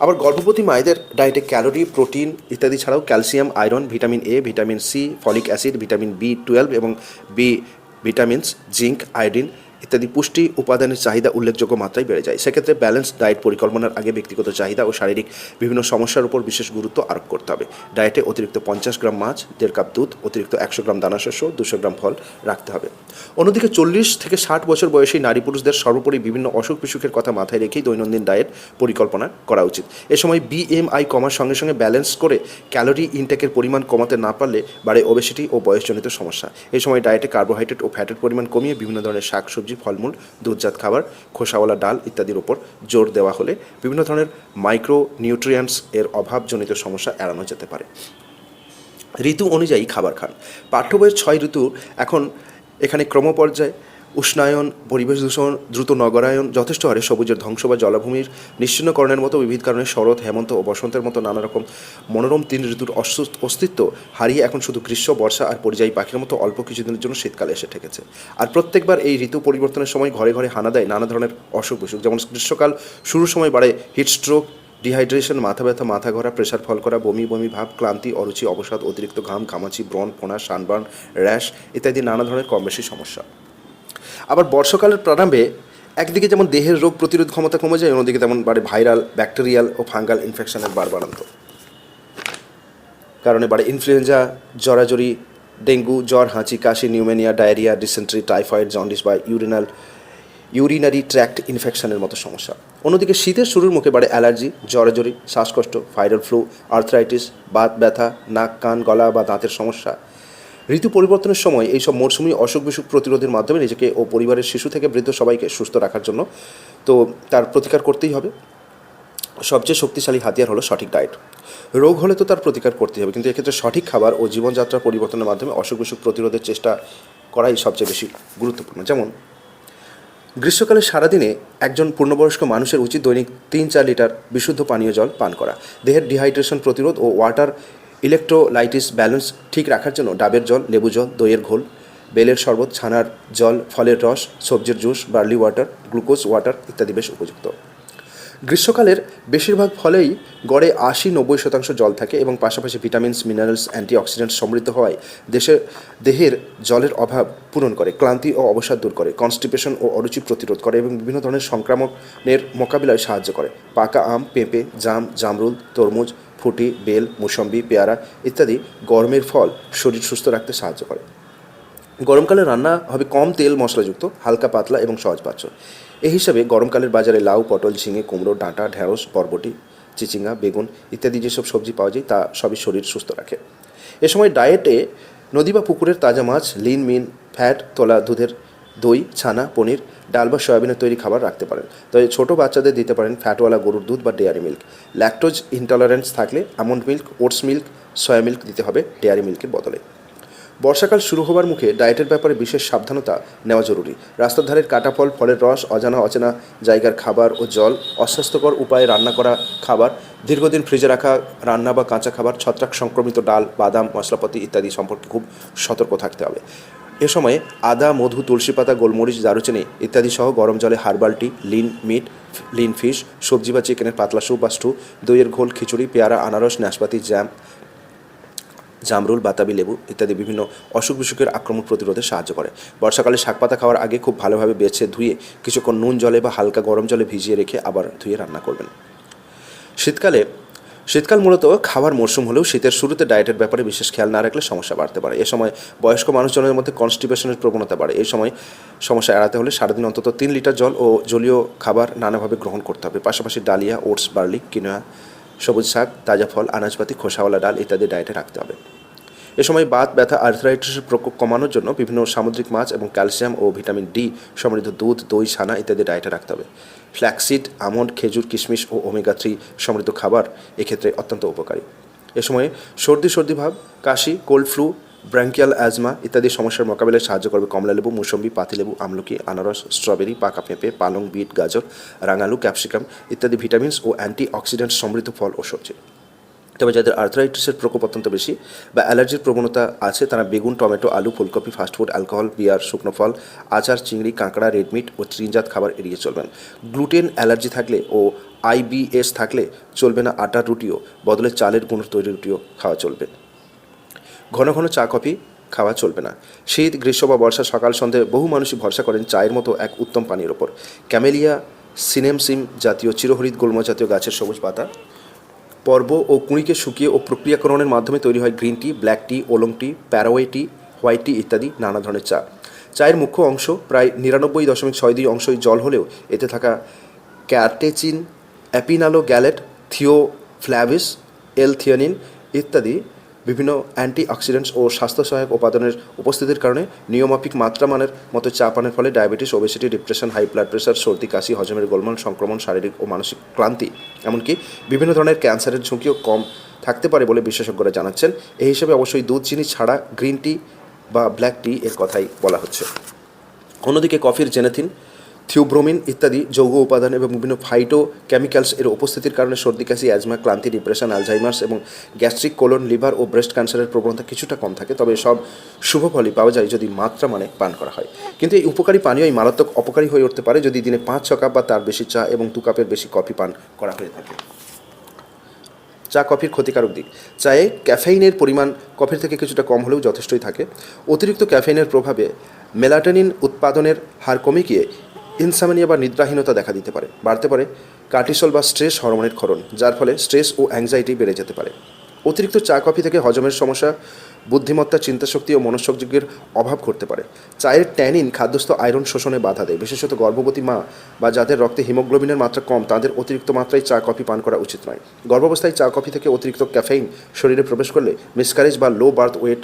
আবার গর্ভবতী মায়েদের ডায়েটে ক্যালোরি, প্রোটিন ইত্যাদি ছাড়াও calcium, iron, vitamin A, vitamin C, folic acid, vitamin B12 এবং বি ভিটামিনস, জিঙ্ক, আয়োডিন ইত্যাদি পুষ্টি উপাদানের চাহিদা উল্লেখযোগ্য মাত্রায় বেড়ে যায়। সেক্ষেত্রে ব্যালেন্সড ডায়েট পরিকল্পনার আগে ব্যক্তিগত চাহিদা ও শারীরিক বিভিন্ন সমস্যার উপর বিশেষ গুরুত্ব আরোপ করতে হবে। ডায়েটে অতিরিক্ত 50 গ্রাম মাছ, 1.5 কাপ দুধ, অতিরিক্ত 100 গ্রাম দানাশস্য, 200 গ্রাম ফল রাখতে হবে। অন্যদিকে 40 থেকে 60 বছর বয়সী নারী পুরুষদের সর্বোপরি বিভিন্ন অসুখ বিসুখের কথা মাথায় রেখেই দৈনন্দিন ডায়েট পরিকল্পনা করা উচিত। এ সময় BMI কমার সঙ্গে সঙ্গে ব্যালেন্স করে ক্যালোরি ইনটেকের পরিমাণ কমাতে না পারলে বাড়ে ওবেসিটি ও বয়সজনিত সমস্যা। এই সময় ডায়েটে কার্বোহাইড্রেট ও ফ্যাটের পরিমাণ কমিয়ে বিভিন্ন ধরনের শাকসবজি, ফলমূল, দুধজাত খাবার, খোসাওয়ালা ডাল ইত্যাদির উপর জোর দেওয়া হলে বিভিন্ন ধরনের মাইক্রো নিউট্রিয়েন্টস এর অভাবজনিত সমস্যা এড়ানো যেতে পারে। ঋতু অনুযায়ী খাবার খান। পাঠ্য বইয়ের 6 ঋতু এখন এখানে ক্রমপর্যায়ে উষ্ণায়ন, পরিবেশ দূষণ, দ্রুত নগরায়ন, যথেষ্ট হারে সবুজের ধ্বংস বা জলাভূমির নিশ্চিহ্নকরণের মতো বিবিধ কারণে শরৎ, হেমন্ত ও বসন্তের মতো নানা রকম মনোরম 3 ঋতুর অস্তিত্ব হারিয়ে এখন শুধু গ্রীষ্ম, বর্ষা আর পরিযায়ী পাখির মতো অল্প কিছুদিনের জন্য শীতকালে এসে ঠেকেছে। আর প্রত্যেকবার এই ঋতু পরিবর্তনের সময় ঘরে ঘরে হানা দেয় নানা ধরনের অসুখ বিসুখ। যেমন গ্রীষ্মকাল শুরুর সময় বাড়ে হিটস্ট্রোক, ডিহাইড্রেশন, মাথা ব্যথা, মাথা ঘোরা, প্রেশার ফল করা, বমি বমি ভাব, ক্লান্তি, অরুচি, অবসাদ, অতিরিক্ত ঘাম, ঘামাচি, ব্রণ, ফোনা, সানবার্ন, র্যাশ ইত্যাদি নানা ধরনের কম বেশি সমস্যা। আবার বর্ষাকালের প্রারম্ভে একদিকে যেমন দেহের রোগ প্রতিরোধ ক্ষমতা কমে যায়, অন্যদিকে তেমন বাড়ে ভাইরাল, ব্যাকটেরিয়াল ও ফাঙ্গাল ইনফেকশনের বাড়বাড়ন্ত কারণে বাড়ে ইনফ্লুয়েঞ্জা, জরাজরি, ডেঙ্গু, জ্বর, হাঁচি, কাশি, pneumonia, diarrhoea, dysentery, typhoid, jaundice বা ইউরিনারি ট্র্যাক্ট ইনফেকশনের মতো সমস্যা। অন্যদিকে শীতের শুরুর মুখে বাড়ে অ্যালার্জি, জরাজরি, শ্বাসকষ্ট, ভাইরাল ফ্লু, আর্থ্রাইটিস, বাত ব্যথা, নাক, কান, গলা বা দাঁতের সমস্যা। ঋতু পরিবর্তনের সময় এইসব মরশুমি অসুখ বিসুখ প্রতিরোধের মাধ্যমে নিজেকে ও পরিবারের শিশু থেকে বৃদ্ধ সবাইকে সুস্থ রাখার জন্য তো তার প্রতিকার করতেই হবে। সবচেয়ে শক্তিশালী হাতিয়ার হলো সঠিক ডায়েট। রোগ হলে তো তার প্রতিকার করতেই হবে, কিন্তু এক্ষেত্রে সঠিক খাবার ও জীবনযাত্রা পরিবর্তনের মাধ্যমে অসুখ বিসুখ প্রতিরোধের চেষ্টা করাই সবচেয়ে বেশি গুরুত্বপূর্ণ। যেমন গ্রীষ্মকালে সারাদিনে একজন পূর্ণবয়স্ক মানুষের উচিত দৈনিক 3-4 লিটার বিশুদ্ধ পানীয় জল পান করা। দেহের ডিহাইড্রেশন প্রতিরোধ ও ওয়াটার ইলেকট্রোলাইটিস ব্যালেন্স ঠিক রাখার জন্য ডাবের জল, লেবু জল, দইয়ের ঘোল, বেলের শরবত, ছানার জল, ফলের রস, সবজির juice, barley water, glucose water ইত্যাদি বেশ উপযুক্ত। গ্রীষ্মকালের বেশিরভাগ ফলেই গড়ে ৮০-৯০% জল থাকে এবং পাশাপাশি ভিটামিনস, মিনারেলস, অ্যান্টিঅক্সিডেন্টস সমৃদ্ধ হওয়ায় দেহের জলের অভাব পূরণ করে, ক্লান্তি ও অবসাদ দূর করে, কনস্টিপেশন ও অরুচি প্রতিরোধ করে এবং বিভিন্ন ধরনের সংক্রমণের মোকাবিলায় সাহায্য করে। পাকা আম, পেঁপে, জাম, জামরুল, তরমুজ, ফুটি, বেল, মুসম্বি, পেয়ারা ইত্যাদি গরমের ফল শরীর সুস্থ রাখতে সাহায্য করে। গরমকালে রান্না হবে কম তেল মশলাযুক্ত, হালকা পাতলা এবং সহজপাচ্য। এই হিসাবে গরমকালের বাজারে লাউ, পটল, ঝিঙে, কুমড়ো, ডাঁটা, ঢেঁড়স, বরবটি, চিচিঙ্গা, বেগুন ইত্যাদি যেসব সবজি পাওয়া যায় তা সবই শরীর সুস্থ রাখে। এ সময় ডায়েটে নদী বা পুকুরের তাজা মাছ, লিন মিন, ফ্যাট তোলা দুধের দই, ছানা, পনির, ডাল বা সয়াবিনের তৈরি খাবার রাখতে পারেন। তবে ছোটো বাচ্চাদের দিতে পারেন ফ্যাটওয়ালা গরুর দুধ বা ডেয়ারি মিল্ক। ল্যাকটোজ ইনটলারেন্স থাকলে almond milk, oats milk, soya milk দিতে হবে ডেয়ারি মিল্কের বদলে। বর্ষাকাল শুরু হবার মুখে ডায়েটের ব্যাপারে বিশেষ সাবধানতা নেওয়া জরুরি। রাস্তার ধারের কাটা ফল, ফলের রস, অচেনা জায়গার খাবার ও জল, অস্বাস্থ্যকর উপায়ে রান্না করা খাবার, দীর্ঘদিন ফ্রিজে রাখা রান্না বা কাঁচা খাবার, ছত্রাক সংক্রমিত ডাল, বাদাম, মশলাপাতি ইত্যাদি সম্পর্কে খুব সতর্ক থাকতে হবে। এ সময়ে আদা, মধু, তুলসী পাতা, গোলমরিচ, দারুচিনি ইত্যাদি সহ গরম জলে herbal tea, lean meat, lean fish, সবজি বা চিকেনের পাতলা স্যুপ বা স্টু, দইয়ের ঘোল, খিচুড়ি, পেয়ারা, আনারস, নাশপাতি, জ্যাম, জামরুল, বাতাবি লেবু ইত্যাদি বিভিন্ন অসুখ বিসুখের আক্রমণ প্রতিরোধে সাহায্য করে। বর্ষাকালে শাকপাতা খাওয়ার আগে খুব ভালোভাবে বেছে ধুয়ে কিছুক্ষণ নুন জলে বা হালকা গরম জলে ভিজিয়ে রেখে আবার ধুয়ে রান্না করবেন। শীতকাল মূলত খাবার মরশুম হলেও শীতের শুরুতে ডায়েটের ব্যাপারে বিশেষ খেয়াল না রাখলে সমস্যা বাড়তে পারে। এ সময় বয়স্ক মানুষজনের মধ্যে কনস্টিপেশনের প্রবণতা বাড়ে। এই সময় সমস্যা এড়াতে হলে সারাদিন অন্তত 3 লিটার জল ও জলীয় খাবার নানাভাবে গ্রহণ করতে হবে। পাশাপাশি ডালিয়া, ওটস, বার্লি, কিনোয়া, সবুজ শাক, তাজা ফল, আনাজপাতি, খোসাওয়ালা ডাল ইত্যাদি ডায়েটে রাখতে হবে। এ সময় বাত, ব্যথা, আর্থ্রাইটিসের প্রকোপ কমানোর জন্য বিভিন্ন সামুদ্রিক মাছ এবং ক্যালসিয়াম ও ভিটামিন ডি সমৃদ্ধ দুধ, দই, ছানা ইত্যাদি ডায়েটে রাখতে হবে। ফ্ল্যাক্সিড, আমন্ড, খেজুর, কিশমিশ ও ওমেগা 3 সমৃদ্ধ খাবার এক্ষেত্রে অত্যন্ত উপকারী। এ সময়ে সর্দি ভাব, কাশি, কোল্ড ফ্লু, ব্রঙ্কিয়াল অ্যাজমা ইত্যাদি সমস্যার মোকাবিলায় সাহায্য করবে কমলালেবু, মুসম্বি, পাতিলেবু, আমলকি, আনারস, স্ট্রবেরি, পাকা পেঁপে, পালং, বিট, গাজর, রাঙালু, ক্যাপসিকাম ইত্যাদি ভিটামিনস ও অ্যান্টিঅক্সিডেন্ট সমৃদ্ধ ফল ও সবজি। তবে যাদের আর্থ্রাইটিসের প্রকোপ অত্যন্ত বেশি বা অ্যালার্জির প্রবণতা আছে তারা বেগুন, টমেটো, আলু, ফুলকপি, ফাস্টফুড, অ্যালকোহল, বিয়ার, শুকনো ফল, আচার, চিংড়ি, কাঁকড়া, রেডমিট ও চিনজাত খাবার এড়িয়ে চলবেন। গ্লুটেন অ্যালার্জি থাকলে ও আইবিএস থাকলে চলবে না আটার রুটিও, বদলে চালের গুঁড়োর তৈরি রুটিও খাওয়া চলবে। ঘন ঘন চা কফি খাওয়া চলবে না। শীত, গ্রীষ্ম বা বর্ষা সকাল সন্ধ্যে বহু মানুষই ভরসা করেন চায়ের মতো এক উত্তম পানীয়ের ওপর। ক্যামেলিয়া সিনেমসিম জাতীয় চিরহরিৎ গুল্ম জাতীয় গাছের সবুজ পাতা, পর্ব ও কুঁড়িকে শুকিয়ে ও প্রক্রিয়াকরণের মাধ্যমে তৈরি হয় গ্রিন টি, ব্ল্যাক টি, ওলং টি, প্যারাওয়ে টি, হোয়াইট টি ইত্যাদি নানা ধরনের চা। চায়ের মুখ্য অংশ প্রায় 99.62 অংশই জল হলেও এতে থাকা ক্যাটেচিন, অ্যাপিনালো গ্যালেট, থিওফ্ল্যাভিস, এল-থিয়ানিন ইত্যাদি বিভিন্ন অ্যান্টিঅক্সিডেন্টস ও স্বাস্থ্য সহায়ক উপাদানের উপস্থিতির কারণে নিয়মাফিক মাত্রামানের মতো চা পানের ফলে diabetes, obesity, depression, high blood pressure, সর্দি, কাশি, হজমের গোলমাল, সংক্রমণ, শারীরিক ও মানসিক ক্লান্তি এমনকি বিভিন্ন ধরনের ক্যান্সারের ঝুঁকিও কম থাকতে পারে বলে বিশেষজ্ঞরা জানাচ্ছেন। এই হিসেবে অবশ্যই দুধ, চিনি ছাড়া গ্রিন টি বা ব্ল্যাক টি এর কথাই বলা হচ্ছে। অন্যদিকে কফির জেনেথিন, থিওব্রোমিন ইত্যাদি যৌগ উপাদান এবং বিভিন্ন ফাইটো কেমিক্যালস এর উপস্থিতির কারণে সর্দি, কাশি, অ্যাজমা, ক্লান্তি, ডিপ্রেশন, আলঝাইমার্স এবং গ্যাস্ট্রিক, কোলন, লিভার ও ব্রেস্ট ক্যান্সারের প্রবণতা কিছুটা কম থাকে। তবে সব শুভ ফলই পাওয়া যায় যদি মাত্রা মানে পান করা হয়। কিন্তু এই উপকারী পানীয় এই মারাত্মক অপকারী হয়ে উঠতে পারে যদি দিনে 5-6 কাপ বা তার বেশি চা এবং 2 কাপের বেশি কফি পান করা হয়ে থাকে। চা কফির ক্ষতিকারক দিক। চায়ে ক্যাফেইনের পরিমাণ কফির থেকে কিছুটা কম হলেও যথেষ্টই থাকে। অতিরিক্ত ক্যাফেইনের প্রভাবে মেলাটোনিন উৎপাদনের হার কমে গিয়ে ইনসমনিয়া বা নিদ্রাহীনতা দেখা দিতে পারে। বাড়তে পারে কার্টিসল বা স্ট্রেস হরমোনের ক্ষরণ, যার ফলে স্ট্রেস ও অ্যাংজাইটি বেড়ে যেতে পারে। অতিরিক্ত চা কফি থেকে হজমের সমস্যা, বুদ্ধিমত্তা, চিন্তাশক্তি ও মনঃসংযোগের অভাব ঘটতে পারে। চায়ের ট্যানিন খাদ্যস্থ আয়রন শোষণে বাধা দেয়। বিশেষত গর্ভবতী মা বা যাদের রক্তে হিমোগ্লোবিনের মাত্রা কম তাদের অতিরিক্ত মাত্রায় চা কফি পান করা উচিত নয়। গর্ভাবস্থায় চা কফি থেকে অতিরিক্ত ক্যাফেইন শরীরে প্রবেশ করলে মিসক্যারেজ বা লো বার্থ ওয়েট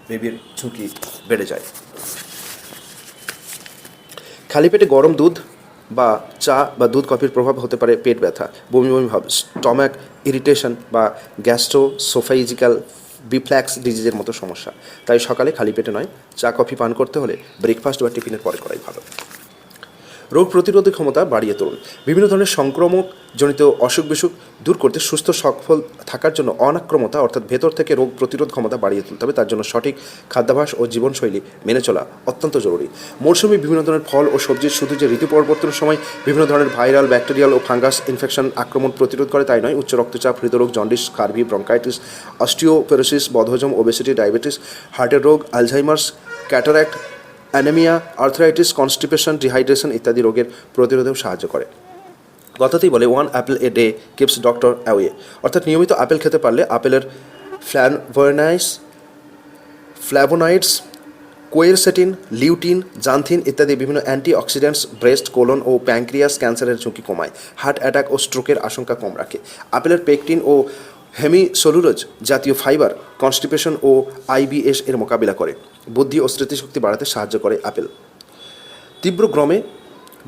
বেবির ঝুঁকি বেড়ে যায়। খালি পেটে গরম দুধ বা চা বা দুধ কফির প্রভাব হতে পারে পেট ব্যথা, বমি ভাব, স্টমাক ইরিটেশন বা গ্যাস্ট্রোসোফেজিক্যাল রিফ্ল্যাক্স ডিজিজের মতো সমস্যা। তাই সকালে খালি পেটে নয়, চা কফি পান করতে হলে ব্রেকফাস্ট বা টিফিনের পরে করাই ভালো। রোগ প্রতিরোধী ক্ষমতা বাড়িয়ে তুলুন। বিভিন্ন ধরনের সংক্রমকজনিত অসুখ বিসুখ দূর করতে সুস্থ সফল থাকার জন্য অনাক্রমতা অর্থাৎ ভেতর থেকে রোগ প্রতিরোধ ক্ষমতা বাড়িয়ে তুলতে হবে। তার জন্য সঠিক খাদ্যাভ্যাস ও জীবনশৈলী মেনে চলা অত্যন্ত জরুরি। মৌসুমি বিভিন্ন ধরনের ফল ও সবজি শুধু যে ঋতু পরিবর্তনের সময় বিভিন্ন ধরনের ভাইরাল, ব্যাকটেরিয়াল ও ফাঙ্গাস ইনফেকশন আক্রমণ প্রতিরোধ করে তাই নয়, উচ্চ রক্তচাপ, হৃদরোগ, জন্ডিস, স্কারভি, ব্রঙ্কাইটিস, অস্টিওপোরোসিস, বদহজম, ওবেসিটি, ডায়াবেটিস, হার্টের রোগ, Alzheimer's, cataract, anaemia, arthritis, constipation, dehydration ইত্যাদি রোগের প্রতিরোধেও সাহায্য করে। কথাতেই বলে one apple a day keeps doctor away, অর্থাৎ নিয়মিত আপেল খেতে পারলে আপেলের ফ্ল্যাভোনয়েডস, কোয়েরসেটিন, লিউটিন, জান্থিন ইত্যাদি বিভিন্ন অ্যান্টিঅক্সিডেন্টস ব্রেস্ট, কোলন ও প্যানক্রিয়াস ক্যান্সারের ঝুঁকি কমায়, হার্ট অ্যাটাক ও স্ট্রোকের আশঙ্কা কম রাখে। আপেলের পেকটিন ও হেমিসোলুলোজ জাতীয় ফাইবার কনস্টিপেশন ও আইবিএস এর মোকাবিলা করে। বুদ্ধি ও স্মৃতিশক্তি বাড়াতে সাহায্য করে আপেল। তীব্র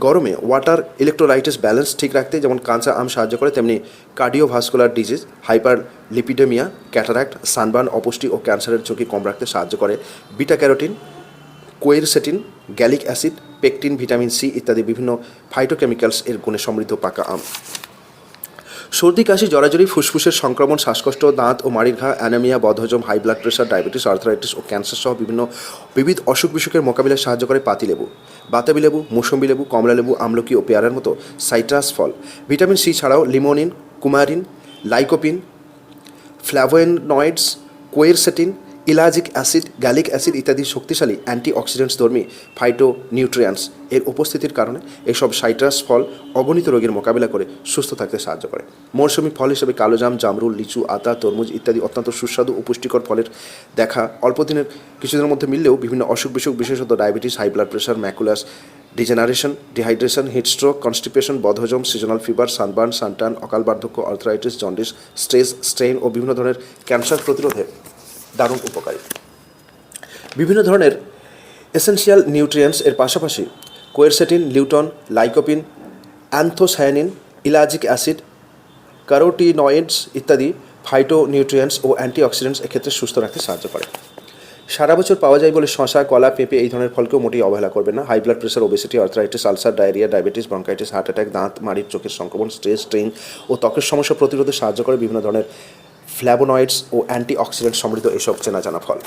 গরমে ওয়াটার ইলেকট্রোলাইটিস ব্যালেন্স ঠিক রাখতে যেমন কাঁচা আম সাহায্য করে, তেমনি cardiovascular disease, hyperlipidaemia, cataract, sunburn, অপুষ্টি ও ক্যান্সারের ঝুঁকি কম রাখতে সাহায্য করে beta carotene, quercetin, gallic acid, pectin, vitamin C ইত্যাদি বিভিন্ন ফাইটোকেমিক্যালস এর গুণে সমৃদ্ধ পাকা আম। সর্দি, কাশি, জরাজরি, ফুসফুসের সংক্রমণ, শ্বাসকষ্ট, দাঁত ও মাড়ির ঘা, অ্যানেমিয়া, বদহজম, high blood pressure, diabetes, arthritis ও ক্যান্সার সহ বিবিধ অসুখ বিসুখের মোকাবিলায় সাহায্য করে পাতিলেবু, বাতাবি লেবু, মৌসুম্বি লেবু, কমলা লেবু, আমলকি ও পেয়ারার মতো সাইট্রাস ফল। ভিটামিন সি ছাড়াও limonin, coumarin, lycopene, flavonoids, quercetin, ellagic acid, gallic acid ইত্যাদি শক্তিশালী অ্যান্টিঅক্সিডেন্টস ধর্মী ফাইটোনিউট্রিয়েন্টস এর উপস্থিতির কারণে এইসব সাইট্রাস ফল অগণিত রোগের মোকাবিলা করে সুস্থ থাকতে সাহায্য করে। মৌসুমি ফল হিসেবে কালোজাম, জামরুল, লিচু, আতা, তরমুজ ইত্যাদি অত্যন্ত সুস্বাদু ও পুষ্টিকর ফলের দেখা কিছুদিনের মধ্যে মিললেও বিভিন্ন অসুখ বিসুখ, বিশেষত diabetes, high blood pressure, macular degeneration, dehydration, heatstroke, constipation, বদহজম, সিজনাল ফিভার, সানবার্ন, সানটান, অকাল বার্ধক্য, আর্থ্রাইটিস, জন্ডিস, স্ট্রেস, স্ট্রেইন ও বিভিন্ন ধরনের ক্যান্সার প্রতিরোধে দারুণ উপকারী। বিভিন্ন ধরনের এসেনশিয়াল নিউট্রিয়েন্টস এর পাশাপাশি quercetin, lutein, lycopene, anthocyanin, ellagic acid, carotenoids ইত্যাদি ফাইটোনিউট্রিয়েন্টস ও অ্যান্টিঅক্সিডেন্টস এক্ষেত্রে সুস্থ রাখতে সাহায্য করে। সারা বছর পাওয়া যায় বলে শশা, কলা, পেঁপে এই ধরনের ফলকেও মোটেই অবহেলা করবে না। High blood pressure, obesity, arthritis, ulcer, diarrhoea, diabetes, bronchitis, heart attack, দাঁত, মাড়ির, চোখের সংক্রমণ, স্ট্রেস, স্ট্রেইন ও ত্বকের সমস্যা প্রতিরোধে সাহায্য করে বিভিন্ন ধরনের ফ্ল্যাভোনয়েডস ও অ্যান্টিঅক্সিডেন্ট সমৃদ্ধ এসব চেনা ফল।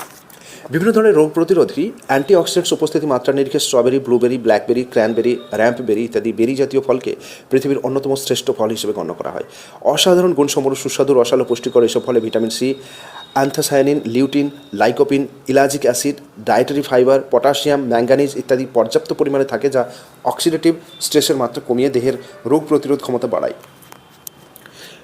বিভিন্ন ধরনের রোগ প্রতিরোধী অ্যান্টিঅক্সিডেন্টস উপস্থিতি মাত্রা নিরিখে স্ট্রবেরি, ব্লুবেরি, ব্ল্যাকবেরি, ক্র্যানবেরি, র্যাম্পবেরি ইত্যাদি বেরি জাতীয় ফলকে পৃথিবীর অন্যতম শ্রেষ্ঠ ফল হিসেবে গণ্য করা হয়। অসাধারণ গুণসম্পন্ন, সুস্বাদু, রসালো, পুষ্টিকর এসব ফলে vitamin C, anthocyanin, lutein, lycopene, ellagic acid, dietary fibre, potassium, manganese ইত্যাদি পর্যাপ্ত পরিমাণে থাকে, যা অক্সিডেটিভ স্ট্রেসের মাত্রা কমিয়ে দেহের রোগ প্রতিরোধ ক্ষমতা বাড়ায়।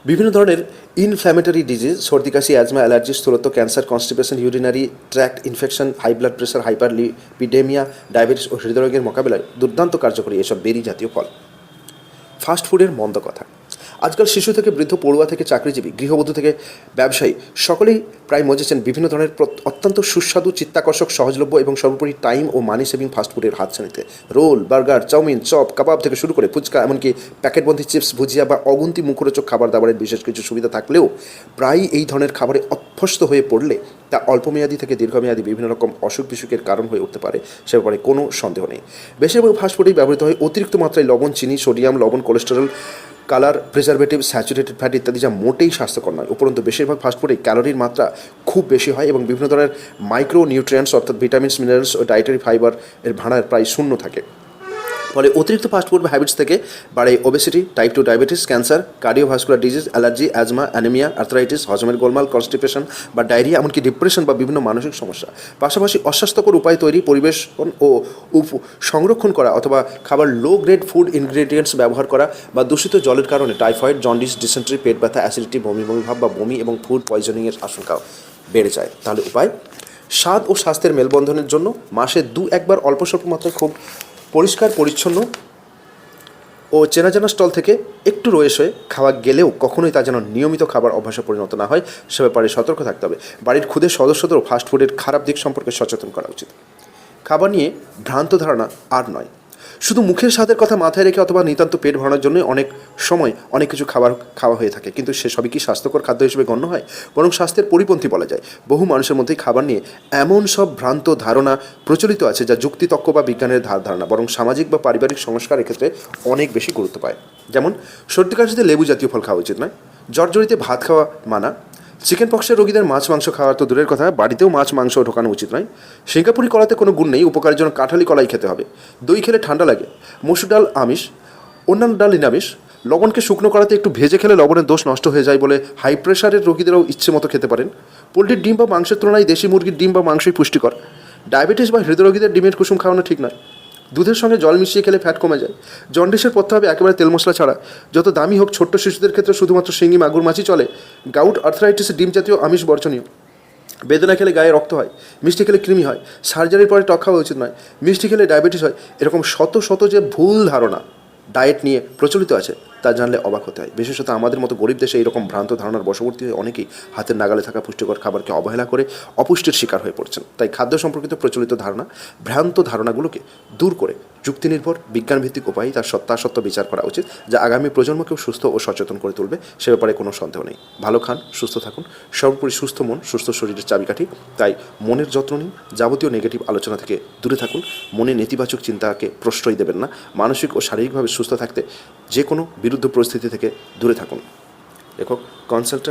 বিভিন্ন ধরনের ইনফ্ল্যামেটরি ডিজিজ, সর্দি, কাশি, অ্যাজমা, অ্যালার্জি, স্থূলত্ব, cancer, constipation, urinary tract infection, high blood pressure, hyperlipidaemia, diabetes ও হৃদরোগের মোকাবিলায় দুর্দান্ত কার্যকরী এসব বেরি জাতীয় ফল। ফাস্ট ফুডের মন্দ কথা। আজকাল শিশু থেকে বৃদ্ধ, পড়ুয়া থেকে চাকরিজীবী, গৃহবধূ থেকে ব্যবসায়ী সকলেই প্রায় মজেছেন বিভিন্ন ধরনের অত্যন্ত সুস্বাদু, চিত্তাকর্ষক, সহজলভ্য এবং সর্বোপরি টাইম ও মানি সেভিং ফাস্টফুডের হাতছানিতে। Roll, burger, chow mein, chop, kebab থেকে শুরু করে ফুচকা, এমনকি প্যাকেটবন্দি চিপস, ভুজিয়া বা অগুন্তি মুখরোচক খাবার দাবারের বিশেষ কিছু সুবিধা থাকলেও প্রায়ই এই ধরনের খাবারে অভ্যস্ত হয়ে পড়লে তা অল্পমেয়াদী থেকে দীর্ঘমেয়াদী বিভিন্ন রকম অসুখ বিসুখের কারণ হয়ে উঠতে পারে, সে ব্যাপারে কোনো সন্দেহ নেই। বেশিরভাগ ফাস্টফুডেই ব্যবহৃত হয় অতিরিক্ত মাত্রায় লবণ, চিনি, সোডিয়াম, লবণ, cholesterol, colour, preservative, saturated fat ইত্যাদি, যা মোটেই স্বাস্থ্যকর নয়। উপরন্তু বেশিরভাগ ফাস্টফুডে ক্যালোরির মাত্রা খুব বেশি হয় এবং বিভিন্ন ধরনের মাইক্রো নিউট্রিয়েন্টস অর্থাৎ ভিটামিনস, মিনারেলস ও ডায়েটারি ফাইবার এর ভাণ্ডার প্রায় শূন্য থাকে। ফলে অতিরিক্ত ফাস্টফুড হ্যাবিটস থেকে বাড়ে obesity, type 2 diabetes, cancer, cardiovascular disease, allergy, asthma, anaemia, arthritis, হজমের গোলমাল, কনস্টিপেশন বা ডায়রিয়া, এমনকি ডিপ্রেশন বা বিভিন্ন মানসিক সমস্যা। পাশাপাশি অস্বাস্থ্যকর উপায় তৈরি, পরিবেশন ও সংরক্ষণ করা অথবা খাবার লো গ্রেড ফুড ইনগ্রেডিয়েন্টস ব্যবহার করা বা দূষিত জলের কারণে টাইফয়েড, জন্ডিস, ডিসেন্ট্রি, পেট ব্যথা, অ্যাসিডিটি, বমি ভাব বা বমি এবং ফুড পয়জনিংয়ের আশঙ্কা বেড়ে যায়। তাহলে উপায়: স্বাদ ও স্বাস্থ্যের মেলবন্ধনের জন্য মাসে 2-1 বার অল্প স্বল্প মাত্রায় খুব পরিষ্কার পরিচ্ছন্ন ও চেনা স্টল থেকে একটু রয়েস হয়ে খাওয়া গেলেও কখনোই তা যেন নিয়মিত খাবার অভ্যাসে পরিণত না হয়, সে ব্যাপারে সতর্ক থাকতে হবে। বাড়ির ক্ষুদে সদস্যদেরও ফাস্টফুডের খারাপ দিক সম্পর্কে সচেতন করা উচিত। খাবার নিয়ে ভ্রান্ত ধারণা আর নয়। শুধু মুখের স্বাদের কথা মাথায় রেখে অথবা নিতান্ত পেট ভরানোর জন্য অনেক সময় অনেক কিছু খাওয়া হয়ে থাকে, কিন্তু সেসবই কি স্বাস্থ্যকর খাদ্য হিসেবে গণ্য হয়? বরং স্বাস্থ্যের পরিপন্থী বলা যায়। বহু মানুষের মধ্যেই খাবার নিয়ে এমন সব ভ্রান্ত ধারণা প্রচলিত আছে যা যুক্তিতক্ক বা বিজ্ঞানের ধারণা বরং সামাজিক বা পারিবারিক সংস্কারের ক্ষেত্রে অনেক বেশি গুরুত্ব পায়। যেমন সর্দি কাশিতে লেবু জাতীয় ফল খাওয়া উচিত নয়, জর্জরিতে ভাত খাওয়া মানা, চিকেন পক্সের রোগীদের মাছ মাংস খাওয়া তো দূরের কথা, বাড়িতেও মাছ মাংস ঢোকানো উচিত নয়। সিঙ্গাপুরি কলাতে কোনো গুণ নেই, উপকারের জন্য কাঁঠালি কলাই খেতে হবে। দই খেলে ঠান্ডা লাগে। মসুর ডাল আমিষ, অন্যান্য ডাল নিরামিষ। লবণকে শুকনো করাতে একটু ভেজে খেলে লবণের দোষ নষ্ট হয়ে যায় বলে হাই প্রেশারের রোগীদেরও ইচ্ছে মতো খেতে পারেন। পোলট্রির ডিম বা মাংসের তুলনায় দেশি মুরগির ডিম বা মাংসই পুষ্টিকর। ডায়াবেটিস বা হৃদরোগীদের ডিমের কুসুম খাওয়ানো ঠিক নয়। দুধের সঙ্গে জল মিশিয়ে খেলে ফ্যাট কমে যায়। জন্ডিসের পথ্য হবে একেবারে তেল মশলা ছাড়া। যত দামি হোক, ছোট্ট শিশুদের ক্ষেত্রে শুধুমাত্র শিঙি মাগুর মাছই চলে। গাউট আর্থ্রাইটিসে ডিম জাতীয় আমিষ বর্জনীয়। বেদনা খেলে গায়ে রক্ত হয়, মিষ্টি খেলে কৃমি হয়, সার্জারির পরে টক খাওয়া উচিত নয়, মিষ্টি খেলে ডায়াবেটিস হয়। এরকম শত শত যে ভুল ধারণা ডায়েট নিয়ে প্রচলিত আছে তা জানলে অবাক হতে হয়। বিশেষত আমাদের মতো গরিব দেশে এইরকম ভ্রান্ত ধারণার বশবর্তী হয়ে অনেকেই হাতের নাগালে থাকা পুষ্টিকর খাবারকে অবহেলা করে অপুষ্টির শিকার হয়ে পড়ছেন। তাই খাদ্য সম্পর্কিত প্রচলিত ধারণা, ভ্রান্ত ধারণাগুলোকে দূর করে যুক্তিনির্ভর বিজ্ঞানভিত্তিক উপায়ে তার সত্যাসত্য বিচার করা উচিত, যা আগামী প্রজন্মকেও সুস্থ ও সচেতন করে তুলবে। সে ব্যাপারে কোনো সন্দেহ নেই। ভালো খান, সুস্থ থাকুন। সর্বোপরি সুস্থ মন সুস্থ শরীরের চাবিকাঠি। তাই মনের যত্ন নিন, যাবতীয় নেগেটিভ আলোচনা থেকে দূরে থাকুন, মনে নেতিবাচক চিন্তাকে প্রশ্রয় দেবেন না। মানসিক ও শারীরিকভাবে সুস্থ থাকতে যে কোনো বিরুদ্ধ পরিস্থিতি থেকে দূরে থাকুন। লেখক, কনসালটেন্ট